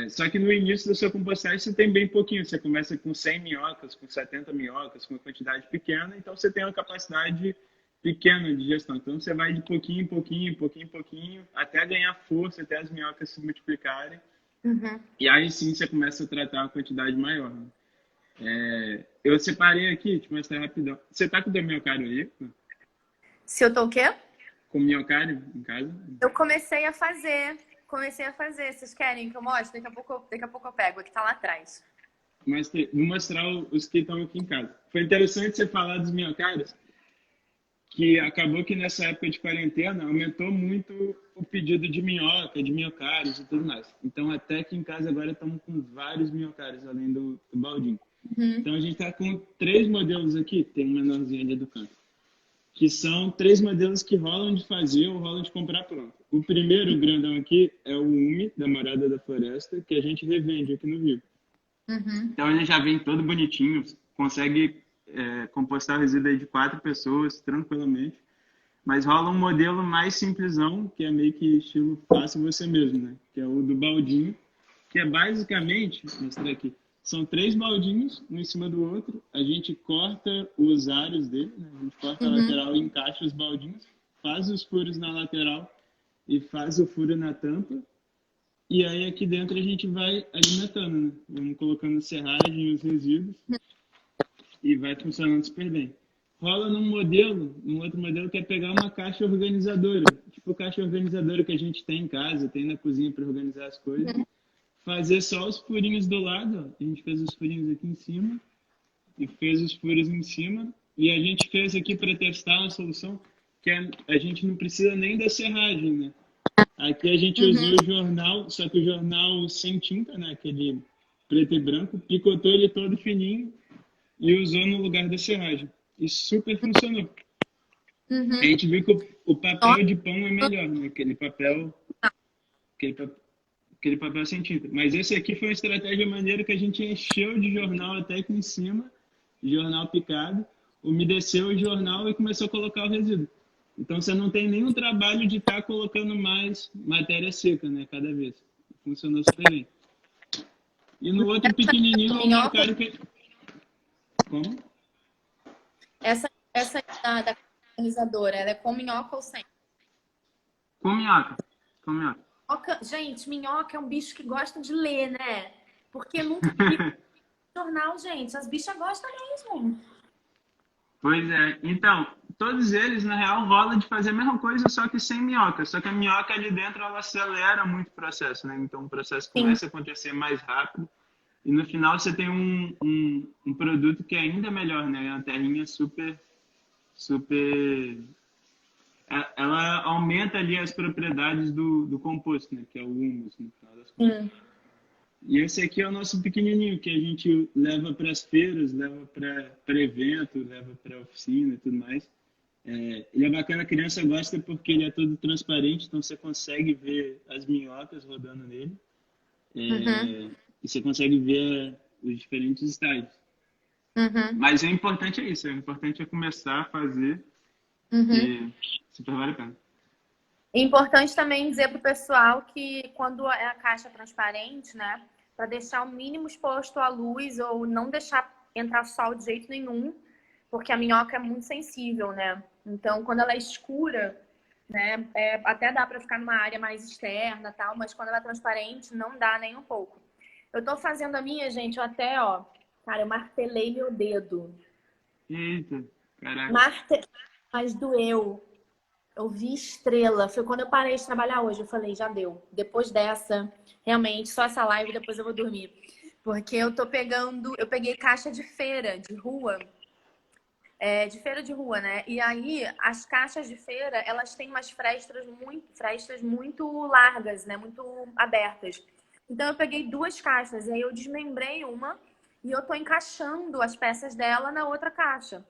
Só que no início da sua compostagem você tem bem pouquinho. Você começa com 100 minhocas, com 70 minhocas, com uma quantidade pequena. Então você tem uma capacidade pequena de gestão. Então você vai de pouquinho em pouquinho, pouquinho em pouquinho, até ganhar força, até as minhocas se multiplicarem. Uhum. E aí sim você começa a tratar uma quantidade maior. Né? Eu separei aqui, deixa eu mostrar rapidão. Você tá com o teu minhocário aí? Se eu tô o quê? Com minhocário em casa? Eu comecei a fazer. Vocês querem que eu mostre? Daqui a pouco eu pego, que tá lá atrás. Mas vou mostrar os que estão aqui em casa. Foi interessante você falar dos minhocários, que acabou que nessa época de quarentena aumentou muito o pedido de minhoca, de minhocários e tudo mais. Então até que em casa agora estamos com vários minhocários, além do baldinho. Uhum. Então a gente está com 3 modelos aqui, tem um menorzinho ali do canto, que são 3 modelos que rolam de fazer ou rolam de comprar pronto. O primeiro, o grandão aqui, é o UMI, da Morada da Floresta, que a gente revende aqui no Rio. Uhum. Então ele já vem todo bonitinho, consegue compostar o resíduo aí de 4 pessoas tranquilamente. Mas rola um modelo mais simplesão, que é meio que estilo faça você mesmo, né? Que é o do baldinho, que é basicamente, vou mostrar aqui, são 3 baldinhos, um em cima do outro. A gente corta os aros dele, né? A gente corta a lateral e encaixa os baldinhos, faz os furos na lateral e faz o furo na tampa. E aí aqui dentro a gente vai alimentando, né? Vamos colocando serragem, os resíduos, e vai funcionando super bem. Rola num outro modelo que é pegar uma caixa organizadora, tipo a caixa organizadora que a gente tem em casa, tem na cozinha para organizar as coisas. Fazer só os furinhos do lado, ó. A gente fez os furinhos aqui em cima e fez os furos em cima. E a gente fez aqui para testar uma solução que a gente não precisa nem da serragem, né? Aqui a gente usou o jornal, só que o jornal sem tinta, né? Aquele preto e branco, picotou ele todo fininho e usou no lugar da serragem. E super funcionou. A gente viu que o papel de pão é melhor, né? Aquele papel sem tinta. Mas esse aqui foi uma estratégia maneira que a gente encheu de jornal até aqui em cima, jornal picado, umedeceu o jornal e começou a colocar o resíduo. Então você não tem nenhum trabalho de estar colocando mais matéria seca, né? Cada vez. Funcionou super bem. E no outro pequenininho, o minhocário que... Como? Essa da organizadora, ela é com minhoca ou sem? Com minhoca. Com minhoca. Gente, minhoca é um bicho que gosta de ler, né? Porque nunca vi jornal, gente. As bichas gostam mesmo. Pois é. Então, todos eles, na real, rola de fazer a mesma coisa, só que sem minhoca. Só que a minhoca ali dentro, ela acelera muito o processo, né? Então, o processo começa a acontecer mais rápido. E no final, você tem um produto que é ainda melhor, né? Uma terrinha super... Ela aumenta ali as propriedades do composto, né? Que é o humus, no final das contas. E esse aqui é o nosso pequenininho, que a gente leva para as feiras, leva para evento, leva para oficina e tudo mais. Ele é bacana, a criança gosta porque ele é todo transparente, então você consegue ver as minhocas rodando nele. Uhum, E você consegue ver os diferentes estágios. uhum, Mas o importante é isso, o importante é começar a fazer uhum. e super vale a pena. É importante também dizer para o pessoal que quando é a caixa transparente, né, para deixar o mínimo exposto à luz ou não deixar entrar sol de jeito nenhum, porque a minhoca é muito sensível, né? Então, quando ela é escura, né, até dá para ficar numa área mais externa, tal, mas quando ela é transparente, não dá nem um pouco. Eu tô fazendo a minha, gente, eu até, ó, cara, eu martelei meu dedo. Eita, caraca. Marte... Mas doeu. Eu vi estrela. Foi quando eu parei de trabalhar hoje. Eu falei, já deu. Depois dessa, realmente, só essa live, depois eu vou dormir. Porque eu tô pegando. Eu peguei caixa de feira, de rua. De feira de rua, né? E aí, as caixas de feira, elas têm umas frestas muito largas, né? Muito abertas. Então, eu peguei duas caixas. E aí, eu desmembrei uma. E eu tô encaixando as peças dela na outra caixa.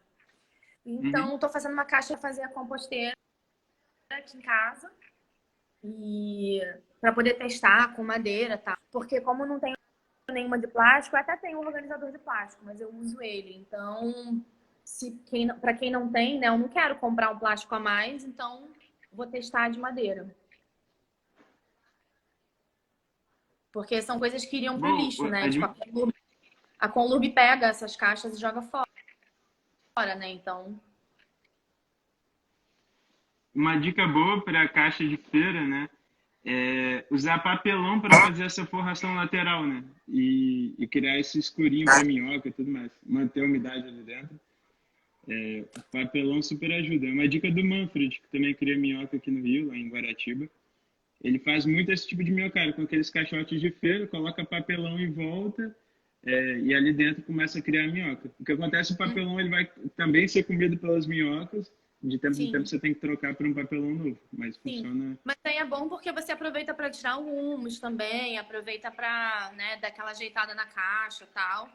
Uhum. Então, tô fazendo uma caixa para fazer a composteira aqui em casa. E para poder testar com madeira, tá? Porque como não tenho nenhuma de plástico, eu até tenho um organizador de plástico, mas eu uso ele. Então, para quem não tem, né, eu não quero comprar um plástico a mais, então vou testar de madeira. Porque são coisas que iriam pro Bom, lixo, né? Tipo, a Conlurb pega essas caixas e joga fora, né? Então, uma dica boa para a caixa de feira, né? É usar papelão para fazer essa forração lateral, né? E criar esse escurinho para minhoca e tudo mais. Manter a umidade ali dentro. O papelão super ajuda. É uma dica do Manfred, que também cria minhoca aqui no Rio, lá em Guaratiba. Ele faz muito esse tipo de minhocário, com aqueles caixotes de feira, coloca papelão em volta e ali dentro começa a criar minhoca. O que acontece, o papelão ele vai também ser comido pelas minhocas, de tempo em tempo sim. você tem que trocar para um papelão novo, mas Sim, funciona. mas aí é bom porque você aproveita para tirar o humus também, aproveita para, né, dar aquela ajeitada na caixa e tal.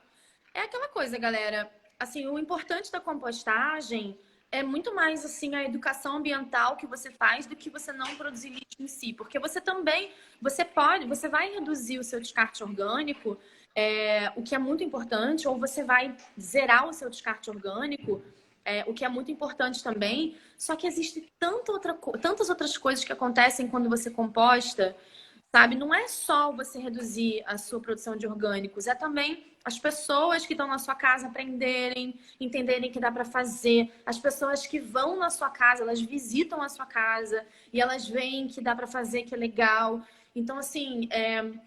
É aquela coisa, galera. Assim, o importante da compostagem é muito mais assim a educação ambiental que você faz do que você não produzir lixo em si, porque você também, você vai reduzir o seu descarte orgânico, o que é muito importante, ou você vai zerar o seu descarte orgânico, o que é muito importante também. Só que existe tantas outras coisas que acontecem quando você composta, sabe? Não é só você reduzir a sua produção de orgânicos, é também as pessoas que estão na sua casa aprenderem, entenderem que dá para fazer. As pessoas que vão na sua casa, elas visitam a sua casa e elas veem que dá para fazer, que é legal. Então, assim,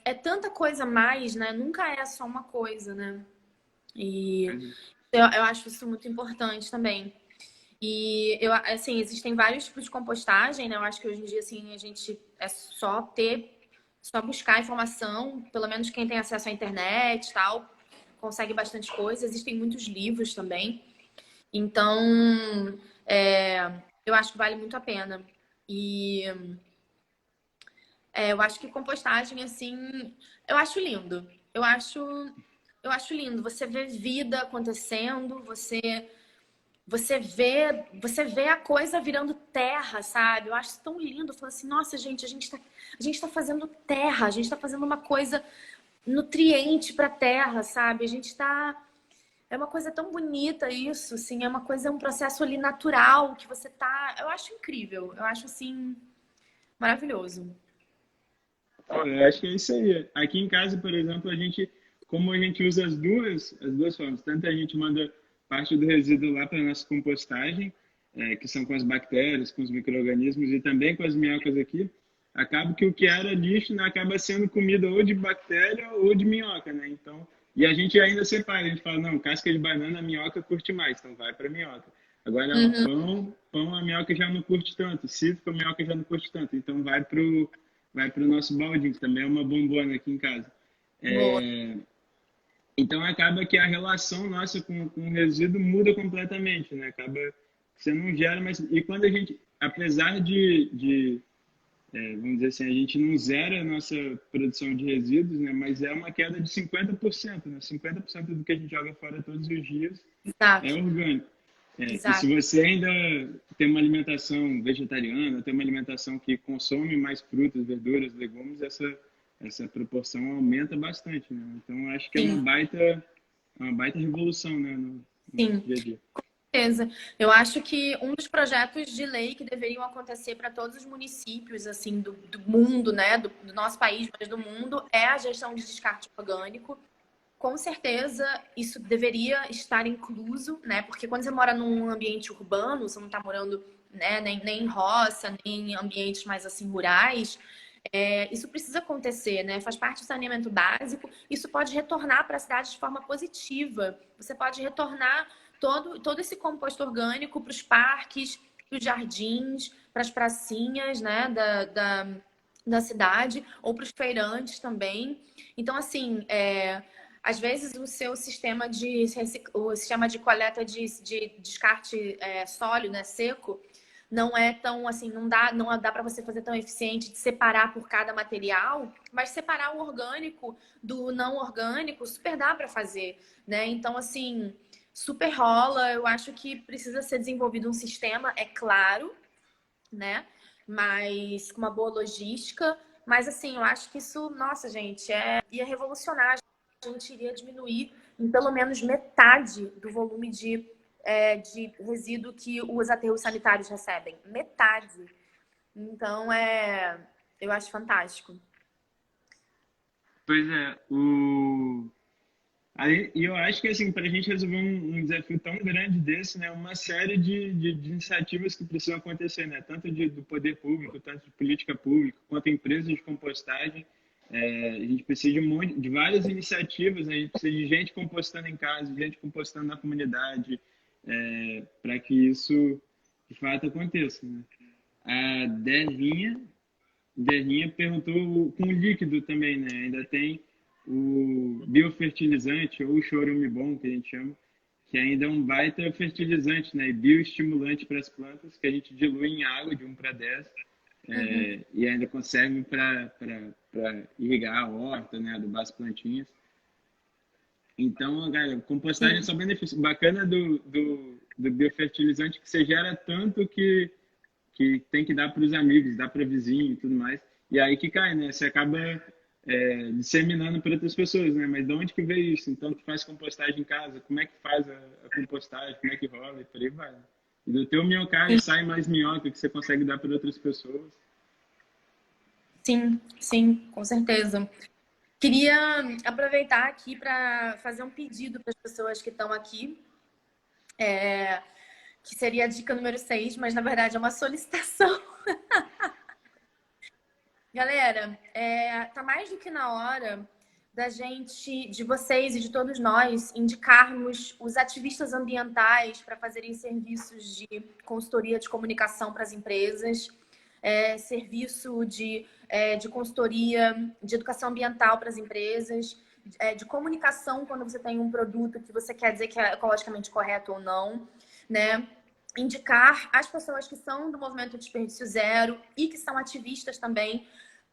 é tanta coisa a mais, né? Nunca é só uma coisa, né? E eu acho isso muito importante também. E eu, assim, existem vários tipos de compostagem, né? Eu acho que hoje em dia, assim, a gente é só buscar informação, pelo menos quem tem acesso à internet e tal, consegue bastante coisa. Existem muitos livros também. Então, eu acho que vale muito a pena. E eu acho que compostagem, assim, eu acho lindo. Eu acho lindo. Você vê vida acontecendo, você vê a coisa virando terra, sabe? Eu acho isso tão lindo. Eu falo assim, nossa, gente, a gente tá fazendo terra, a gente tá fazendo uma coisa nutriente pra terra, sabe? A gente tá. É uma coisa tão bonita isso, assim, é uma coisa, um processo ali natural que você tá. Eu acho incrível, eu acho assim, maravilhoso. Eu acho que é isso aí. Aqui em casa, por exemplo, como a gente usa as duas formas, tanto a gente manda parte do resíduo lá para a nossa compostagem, que são com as bactérias, com os micro-organismos e também com as minhocas aqui, acaba que o que era lixo, né, acaba sendo comida ou de bactéria ou de minhoca, né? Então, e a gente ainda separa, a gente fala, não, casca de banana a minhoca curte mais, então vai para minhoca. Agora, não, Uhum, pão a minhoca já não curte tanto, cítrico a minhoca já não curte tanto, então vai pro nosso baldinho, que também é uma bombona aqui em casa. boa. Então acaba que a relação nossa com o resíduo muda completamente, né? Acaba que você não gera mais. E quando a gente, apesar de vamos dizer assim, a gente não zera a nossa produção de resíduos, né? Mas é uma queda de 50%, né? 50% do que a gente joga fora todos os dias é Exato, orgânico. E se exato. você ainda tem uma alimentação vegetariana, tem uma alimentação que consome mais frutas, verduras, legumes, essa proporção aumenta bastante, né? Então, acho que é Sim, uma baita revolução, né, no sim. dia a dia. Certeza. Eu acho que um dos projetos de lei que deveriam acontecer para todos os municípios assim do mundo, né, do nosso país, mas do mundo, é a gestão de descarte orgânico. Com certeza isso deveria estar incluso, né? Porque quando você mora num ambiente urbano, você não está morando, né, nem em roça, nem em ambientes mais assim rurais. Isso precisa acontecer, né? Faz parte do saneamento básico. Isso pode retornar para a cidade de forma positiva. Você pode retornar todo esse composto orgânico para os parques, para os jardins, para as pracinhas, né? Da cidade, ou para os feirantes também. Então, assim, às vezes o seu o sistema de coleta de descarte sólido, né, seco, não é tão assim, não dá para você fazer tão eficiente de separar por cada material, mas separar o orgânico do não orgânico super dá para fazer, né? Então, assim, super rola. Eu acho que precisa ser desenvolvido um sistema, é claro, né? Mas com uma boa logística. Mas assim, eu acho que isso, nossa, gente, ia revolucionar. A gente iria diminuir em pelo menos metade do volume de resíduo que os aterros sanitários recebem. Metade. Então, eu acho fantástico. Pois é, e eu acho que, assim, para a gente resolver um desafio tão grande desse, né, uma série de iniciativas que precisam acontecer, né, tanto do poder público, tanto de política pública, quanto empresas de compostagem. A gente precisa de várias iniciativas, né, a gente precisa de gente compostando em casa, de gente compostando na comunidade, para que isso, de fato, aconteça, né. A Devinha perguntou com líquido também, né? Ainda tem o biofertilizante ou o chorume bom, que a gente chama, que ainda é um baita fertilizante, né? E bioestimulante para as plantas, que a gente dilui em água de 1 para 10, Uhum. e ainda consegue para irrigar a horta, né? Adubar as plantinhas. Então, galera, compostagem é Sim. só benefício. Bacana do biofertilizante que você gera tanto que tem que dar para os amigos, dar para vizinho e tudo mais. E aí que cai, né? Você acaba disseminando para outras pessoas, né? Mas de onde que veio isso? Então, tu faz compostagem em casa, como é que faz a compostagem, como é que rola e por aí vai. E do teu minhocário sai mais minhoca que você consegue dar para outras pessoas. Sim, sim, com certeza. Queria aproveitar aqui para fazer um pedido para as pessoas que estão aqui, que seria a dica número 6, mas na verdade é uma solicitação. Galera, tá mais do que na hora da gente, de vocês e de todos nós, indicarmos os ativistas ambientais para fazerem serviços de consultoria de comunicação para as empresas, serviço de consultoria de educação ambiental para as empresas, de comunicação quando você tem um produto que você quer dizer que é ecologicamente correto ou não, né? Indicar as pessoas que são do movimento Desperdício Zero e que são ativistas também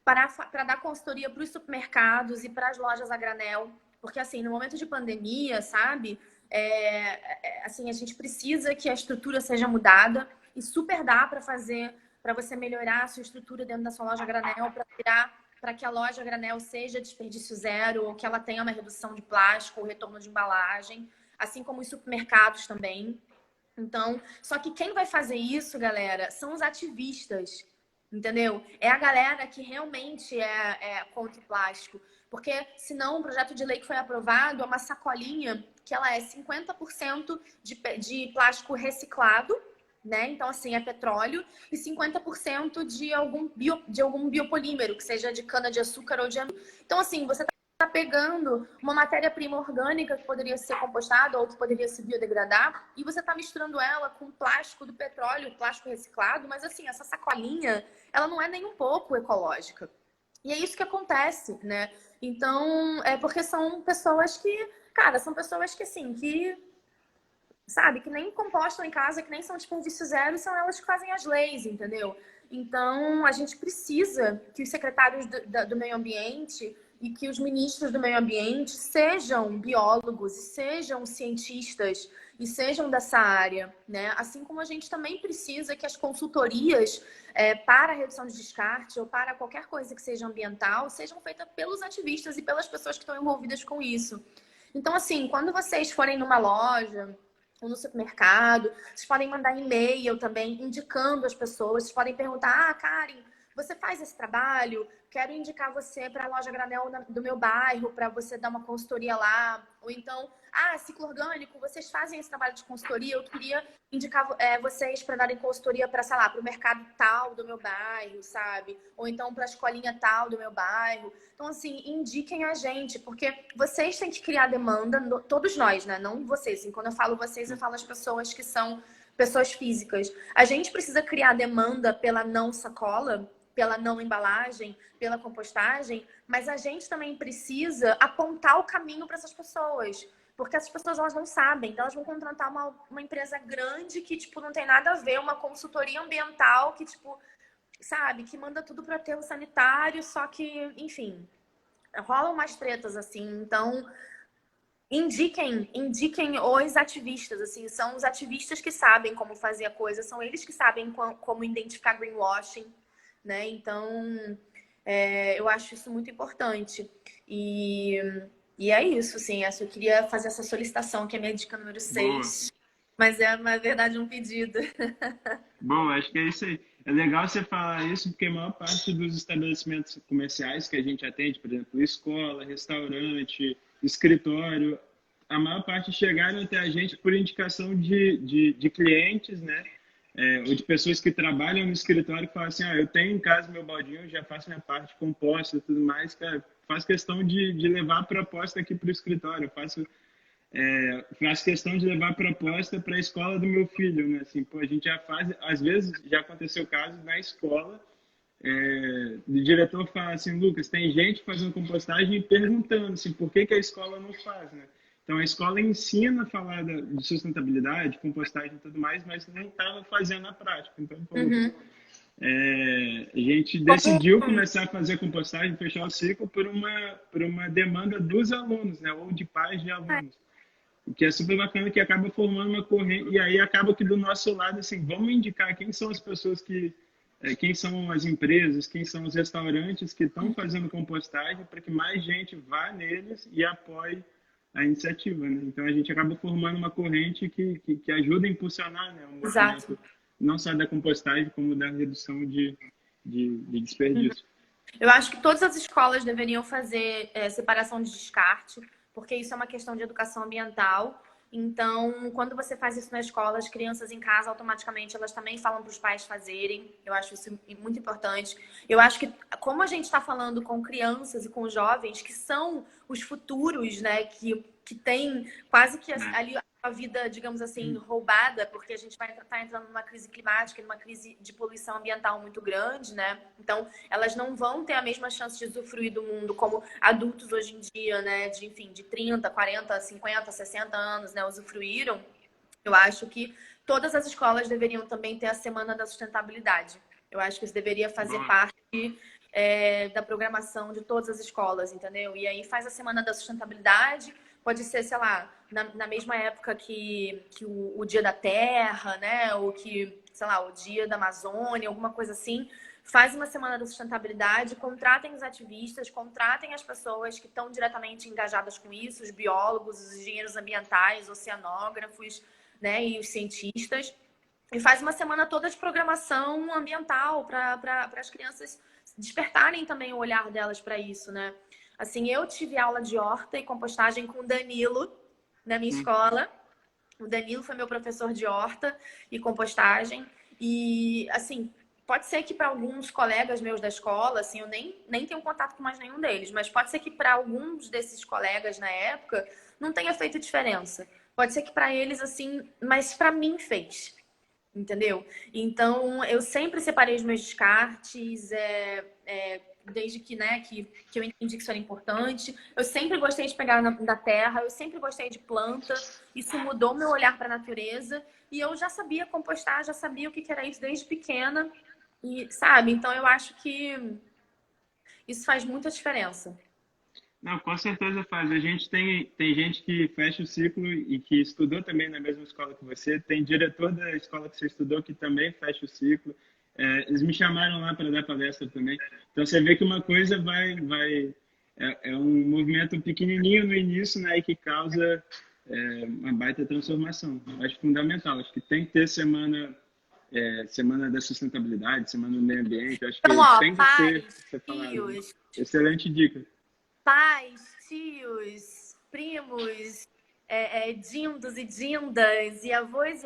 para dar consultoria para os supermercados e para as lojas a granel. Porque, assim, no momento de pandemia, sabe? Assim, a gente precisa que a estrutura seja mudada e super dá para fazer, para você melhorar a sua estrutura dentro da sua loja a granel, para que a loja a granel seja desperdício zero ou que ela tenha uma redução de plástico ou retorno de embalagem, assim como os supermercados também. Então, só que quem vai fazer isso, galera, são os ativistas, entendeu? É a galera que realmente é contra o plástico. Porque senão o projeto de lei que foi aprovado é uma sacolinha que ela é 50% de plástico reciclado, né? Então, assim, é petróleo, e 50% de algum biopolímero, que seja de cana-de-açúcar ou de amido. Então, assim, você está pegando uma matéria-prima orgânica que poderia ser compostada ou que poderia se biodegradar e você está misturando ela com plástico do petróleo, plástico reciclado, mas assim, essa sacolinha, ela não é nem um pouco ecológica. E é isso que acontece, né? Então, porque são pessoas que, cara, são pessoas que assim, que sabe, que nem compostam em casa, que nem são desperdício zero, são elas que fazem as leis, entendeu? Então, a gente precisa que os secretários do meio ambiente e que os ministros do meio ambiente sejam biólogos, e sejam cientistas e sejam dessa área, né? Assim como a gente também precisa que as consultorias para a redução de descarte ou para qualquer coisa que seja ambiental sejam feitas pelos ativistas e pelas pessoas que estão envolvidas com isso. Então, assim, quando vocês forem numa loja ou no supermercado, vocês podem mandar e-mail também indicando as pessoas. Vocês podem perguntar, Karen, você faz esse trabalho? Quero indicar você para a loja granel do meu bairro, para você dar uma consultoria lá. Ou então, ciclo orgânico, vocês fazem esse trabalho de consultoria? Eu queria indicar vocês para darem consultoria para, sei lá, para o mercado tal do meu bairro, sabe? Ou então para a escolinha tal do meu bairro. Então, assim, indiquem a gente, porque vocês têm que criar demanda, todos nós, né? Não vocês. Assim, quando eu falo vocês, eu falo as pessoas que são pessoas físicas. A gente precisa criar demanda pela não sacola, pela não embalagem, pela compostagem, mas a gente também precisa apontar o caminho para essas pessoas. Porque essas pessoas, elas não sabem. Então, elas vão contratar uma empresa grande que, tipo, não tem nada a ver, uma consultoria ambiental que, tipo, sabe, que manda tudo para o aterro sanitário, só que, enfim, rolam umas tretas, assim. Então, indiquem os ativistas, assim, são os ativistas que sabem como fazer a coisa, são eles que sabem como identificar greenwashing, né? Então, eu acho isso muito importante. E é isso, assim. Eu queria fazer essa solicitação, que é a minha dica número 6. Boa. Mas na verdade, um pedido. Bom, acho que é isso aí. É legal você falar isso, porque a maior parte dos estabelecimentos comerciais que a gente atende, por exemplo, escola, restaurante, escritório, a maior parte chegaram até a gente por indicação de clientes, né? Ou de pessoas que trabalham no escritório que falam assim, eu tenho em casa meu baldinho, já faço minha parte composta e tudo mais, cara, faço questão de levar a proposta aqui para o escritório, faço questão de levar a proposta para a escola do meu filho, né? Assim, pô, a gente já faz, às vezes já aconteceu o caso na escola, o diretor fala assim, Lucas, tem gente fazendo compostagem e perguntando assim, por que a escola não faz, né? Então, a escola ensina a falar de sustentabilidade, compostagem e tudo mais, mas não estava fazendo na prática. Então, a gente decidiu começar a fazer compostagem, fechar o ciclo por uma demanda dos alunos, né? Ou de pais de alunos. O que é super bacana, que acaba formando uma corrente. E aí acaba que do nosso lado, assim, vamos indicar quem são as pessoas quem são as empresas, quem são os restaurantes que estão fazendo compostagem para que mais gente vá neles e apoie a iniciativa, né? Então a gente acaba formando uma corrente que ajuda a impulsionar, né, um movimento não só da compostagem como da redução de desperdício. Eu acho que todas as escolas deveriam fazer separação de descarte, porque isso é uma questão de educação ambiental. Então, quando você faz isso na escola, as crianças em casa, automaticamente, elas também falam para os pais fazerem. Eu acho isso muito importante. Eu acho que, como a gente está falando com crianças e com jovens, que são os futuros, né? Que tem quase que ali a vida, digamos assim, roubada, porque a gente vai estar entrando numa crise climática, numa crise de poluição ambiental muito grande, né? Então, elas não vão ter a mesma chance de usufruir do mundo como adultos hoje em dia, né? De 30, 40, 50, 60 anos, né? Usufruíram. Eu acho que todas as escolas deveriam também ter a Semana da Sustentabilidade. Eu acho que isso deveria fazer parte da programação de todas as escolas, entendeu? E aí faz a Semana da Sustentabilidade. Pode ser, sei lá, na mesma época que o Dia da Terra, né? Ou que, sei lá, o Dia da Amazônia, alguma coisa assim. Faz uma Semana da Sustentabilidade, contratem os ativistas, contratem as pessoas que estão diretamente engajadas com isso, os biólogos, os engenheiros ambientais, oceanógrafos, né? E os cientistas. E faz uma semana toda de programação ambiental para as crianças despertarem também o olhar delas para isso, né? Assim, eu tive aula de horta e compostagem com o Danilo na minha escola. O Danilo foi meu professor de horta e compostagem. E, assim, pode ser que para alguns colegas meus da escola, assim, eu nem tenho contato com mais nenhum deles, mas pode ser que para alguns desses colegas na época não tenha feito diferença. Pode ser que para eles, assim, mas para mim fez. Entendeu? Então, eu sempre separei os meus descartes, desde que, né, que eu entendi que isso era importante. Eu sempre gostei de pegar da terra, eu sempre gostei de planta. Isso mudou meu olhar para a natureza. E eu já sabia compostar, já sabia o que era isso desde pequena. E, sabe? Então eu acho que isso faz muita diferença. Não, com certeza faz. A gente tem gente que fecha o ciclo e que estudou também na mesma escola que você. Tem diretor da escola que você estudou que também fecha o ciclo. Eles me chamaram lá para dar palestra também. Então você vê que uma coisa é um movimento pequenininho no início, né, e que causa uma baita transformação. Acho fundamental. Acho que tem que ter semana da sustentabilidade, semana do meio ambiente. Acho Então, que ó, tem que pais, ser falado, né? tios, Excelente dica. pais, tios, primos, dindos e dindas, e avós,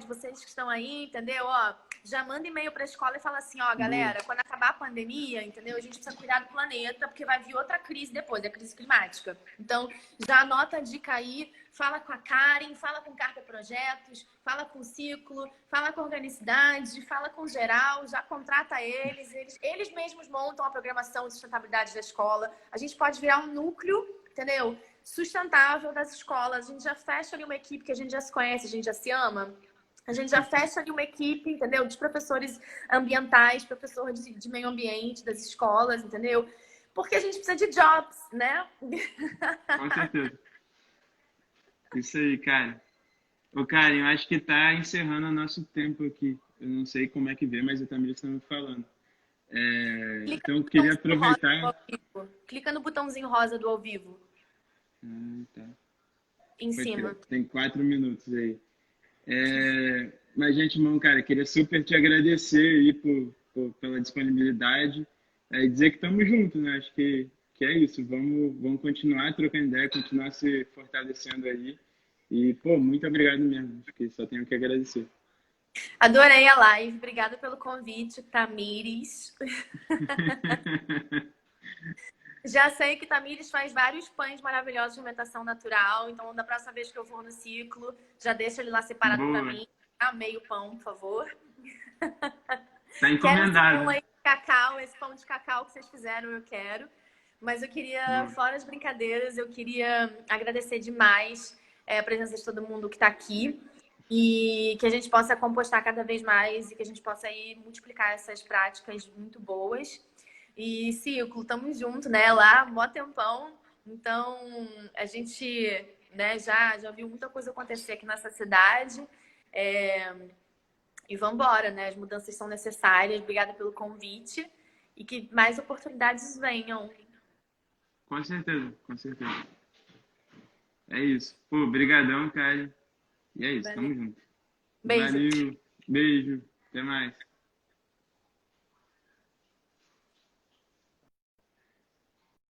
vocês que estão aí, entendeu? Ó, já manda e-mail para a escola e fala assim, ó, Boa. galera, quando acabar a pandemia, entendeu? A gente precisa cuidar do planeta, porque vai vir outra crise depois, a crise climática. Então, já anota a dica aí, fala com a Karen, fala com Carta Projetos, fala com o Ciclo, fala com a Organicidade, fala com o Geral, já contrata eles mesmos montam a programação de sustentabilidade da escola. A gente pode virar um núcleo, entendeu? Sustentável das escolas. A gente já fecha ali uma equipe que a gente já se conhece, a gente já se ama. A gente já fecha ali uma equipe, entendeu? De professores ambientais, professores de meio ambiente das escolas, entendeu? Porque a gente precisa de jobs, né? Com certeza. Isso aí, cara. Ô, Karen, eu acho que tá encerrando o nosso tempo aqui. Eu não sei como é que vê, mas a Tamires está me falando. Clica Então, no eu queria botãozinho rosa do aproveitar. ao vivo. Clica no botãozinho rosa do ao vivo, Tá. em Pode cima. crer. Tem 4 minutos aí. Mas, gente, irmão, cara, queria super te agradecer aí pela disponibilidade e dizer que estamos juntos, né? Acho que é isso. Vamos continuar trocando ideia, continuar se fortalecendo aí. E, pô, muito obrigado mesmo. Acho que só tenho que agradecer. Adorei a live. Obrigada pelo convite, Tamires. Já sei que Tamires faz vários pães maravilhosos de fermentação natural. Então, da próxima vez que eu for no ciclo, já deixa ele lá separado para Boa. mim. Tá? Meio pão, por favor. Tá Quero esse pão encomendado. aí de cacau, esse pão de cacau que vocês fizeram, eu quero. Mas eu queria, Boa. fora as brincadeiras, eu queria agradecer demais a presença de todo mundo que está aqui. E que a gente possa compostar cada vez mais e que a gente possa aí multiplicar essas práticas muito boas. E Ciclo, tamo junto, né? Lá, mó tempão. Então, a gente, né, já viu muita coisa acontecer aqui nessa cidade. E vamos embora, né? As mudanças são necessárias. Obrigada pelo convite. E que mais oportunidades venham. Com certeza, com certeza. É isso. Pô, brigadão, cara. E é isso, tamo Valeu. junto. Beijo. Valeu, beijo, até mais.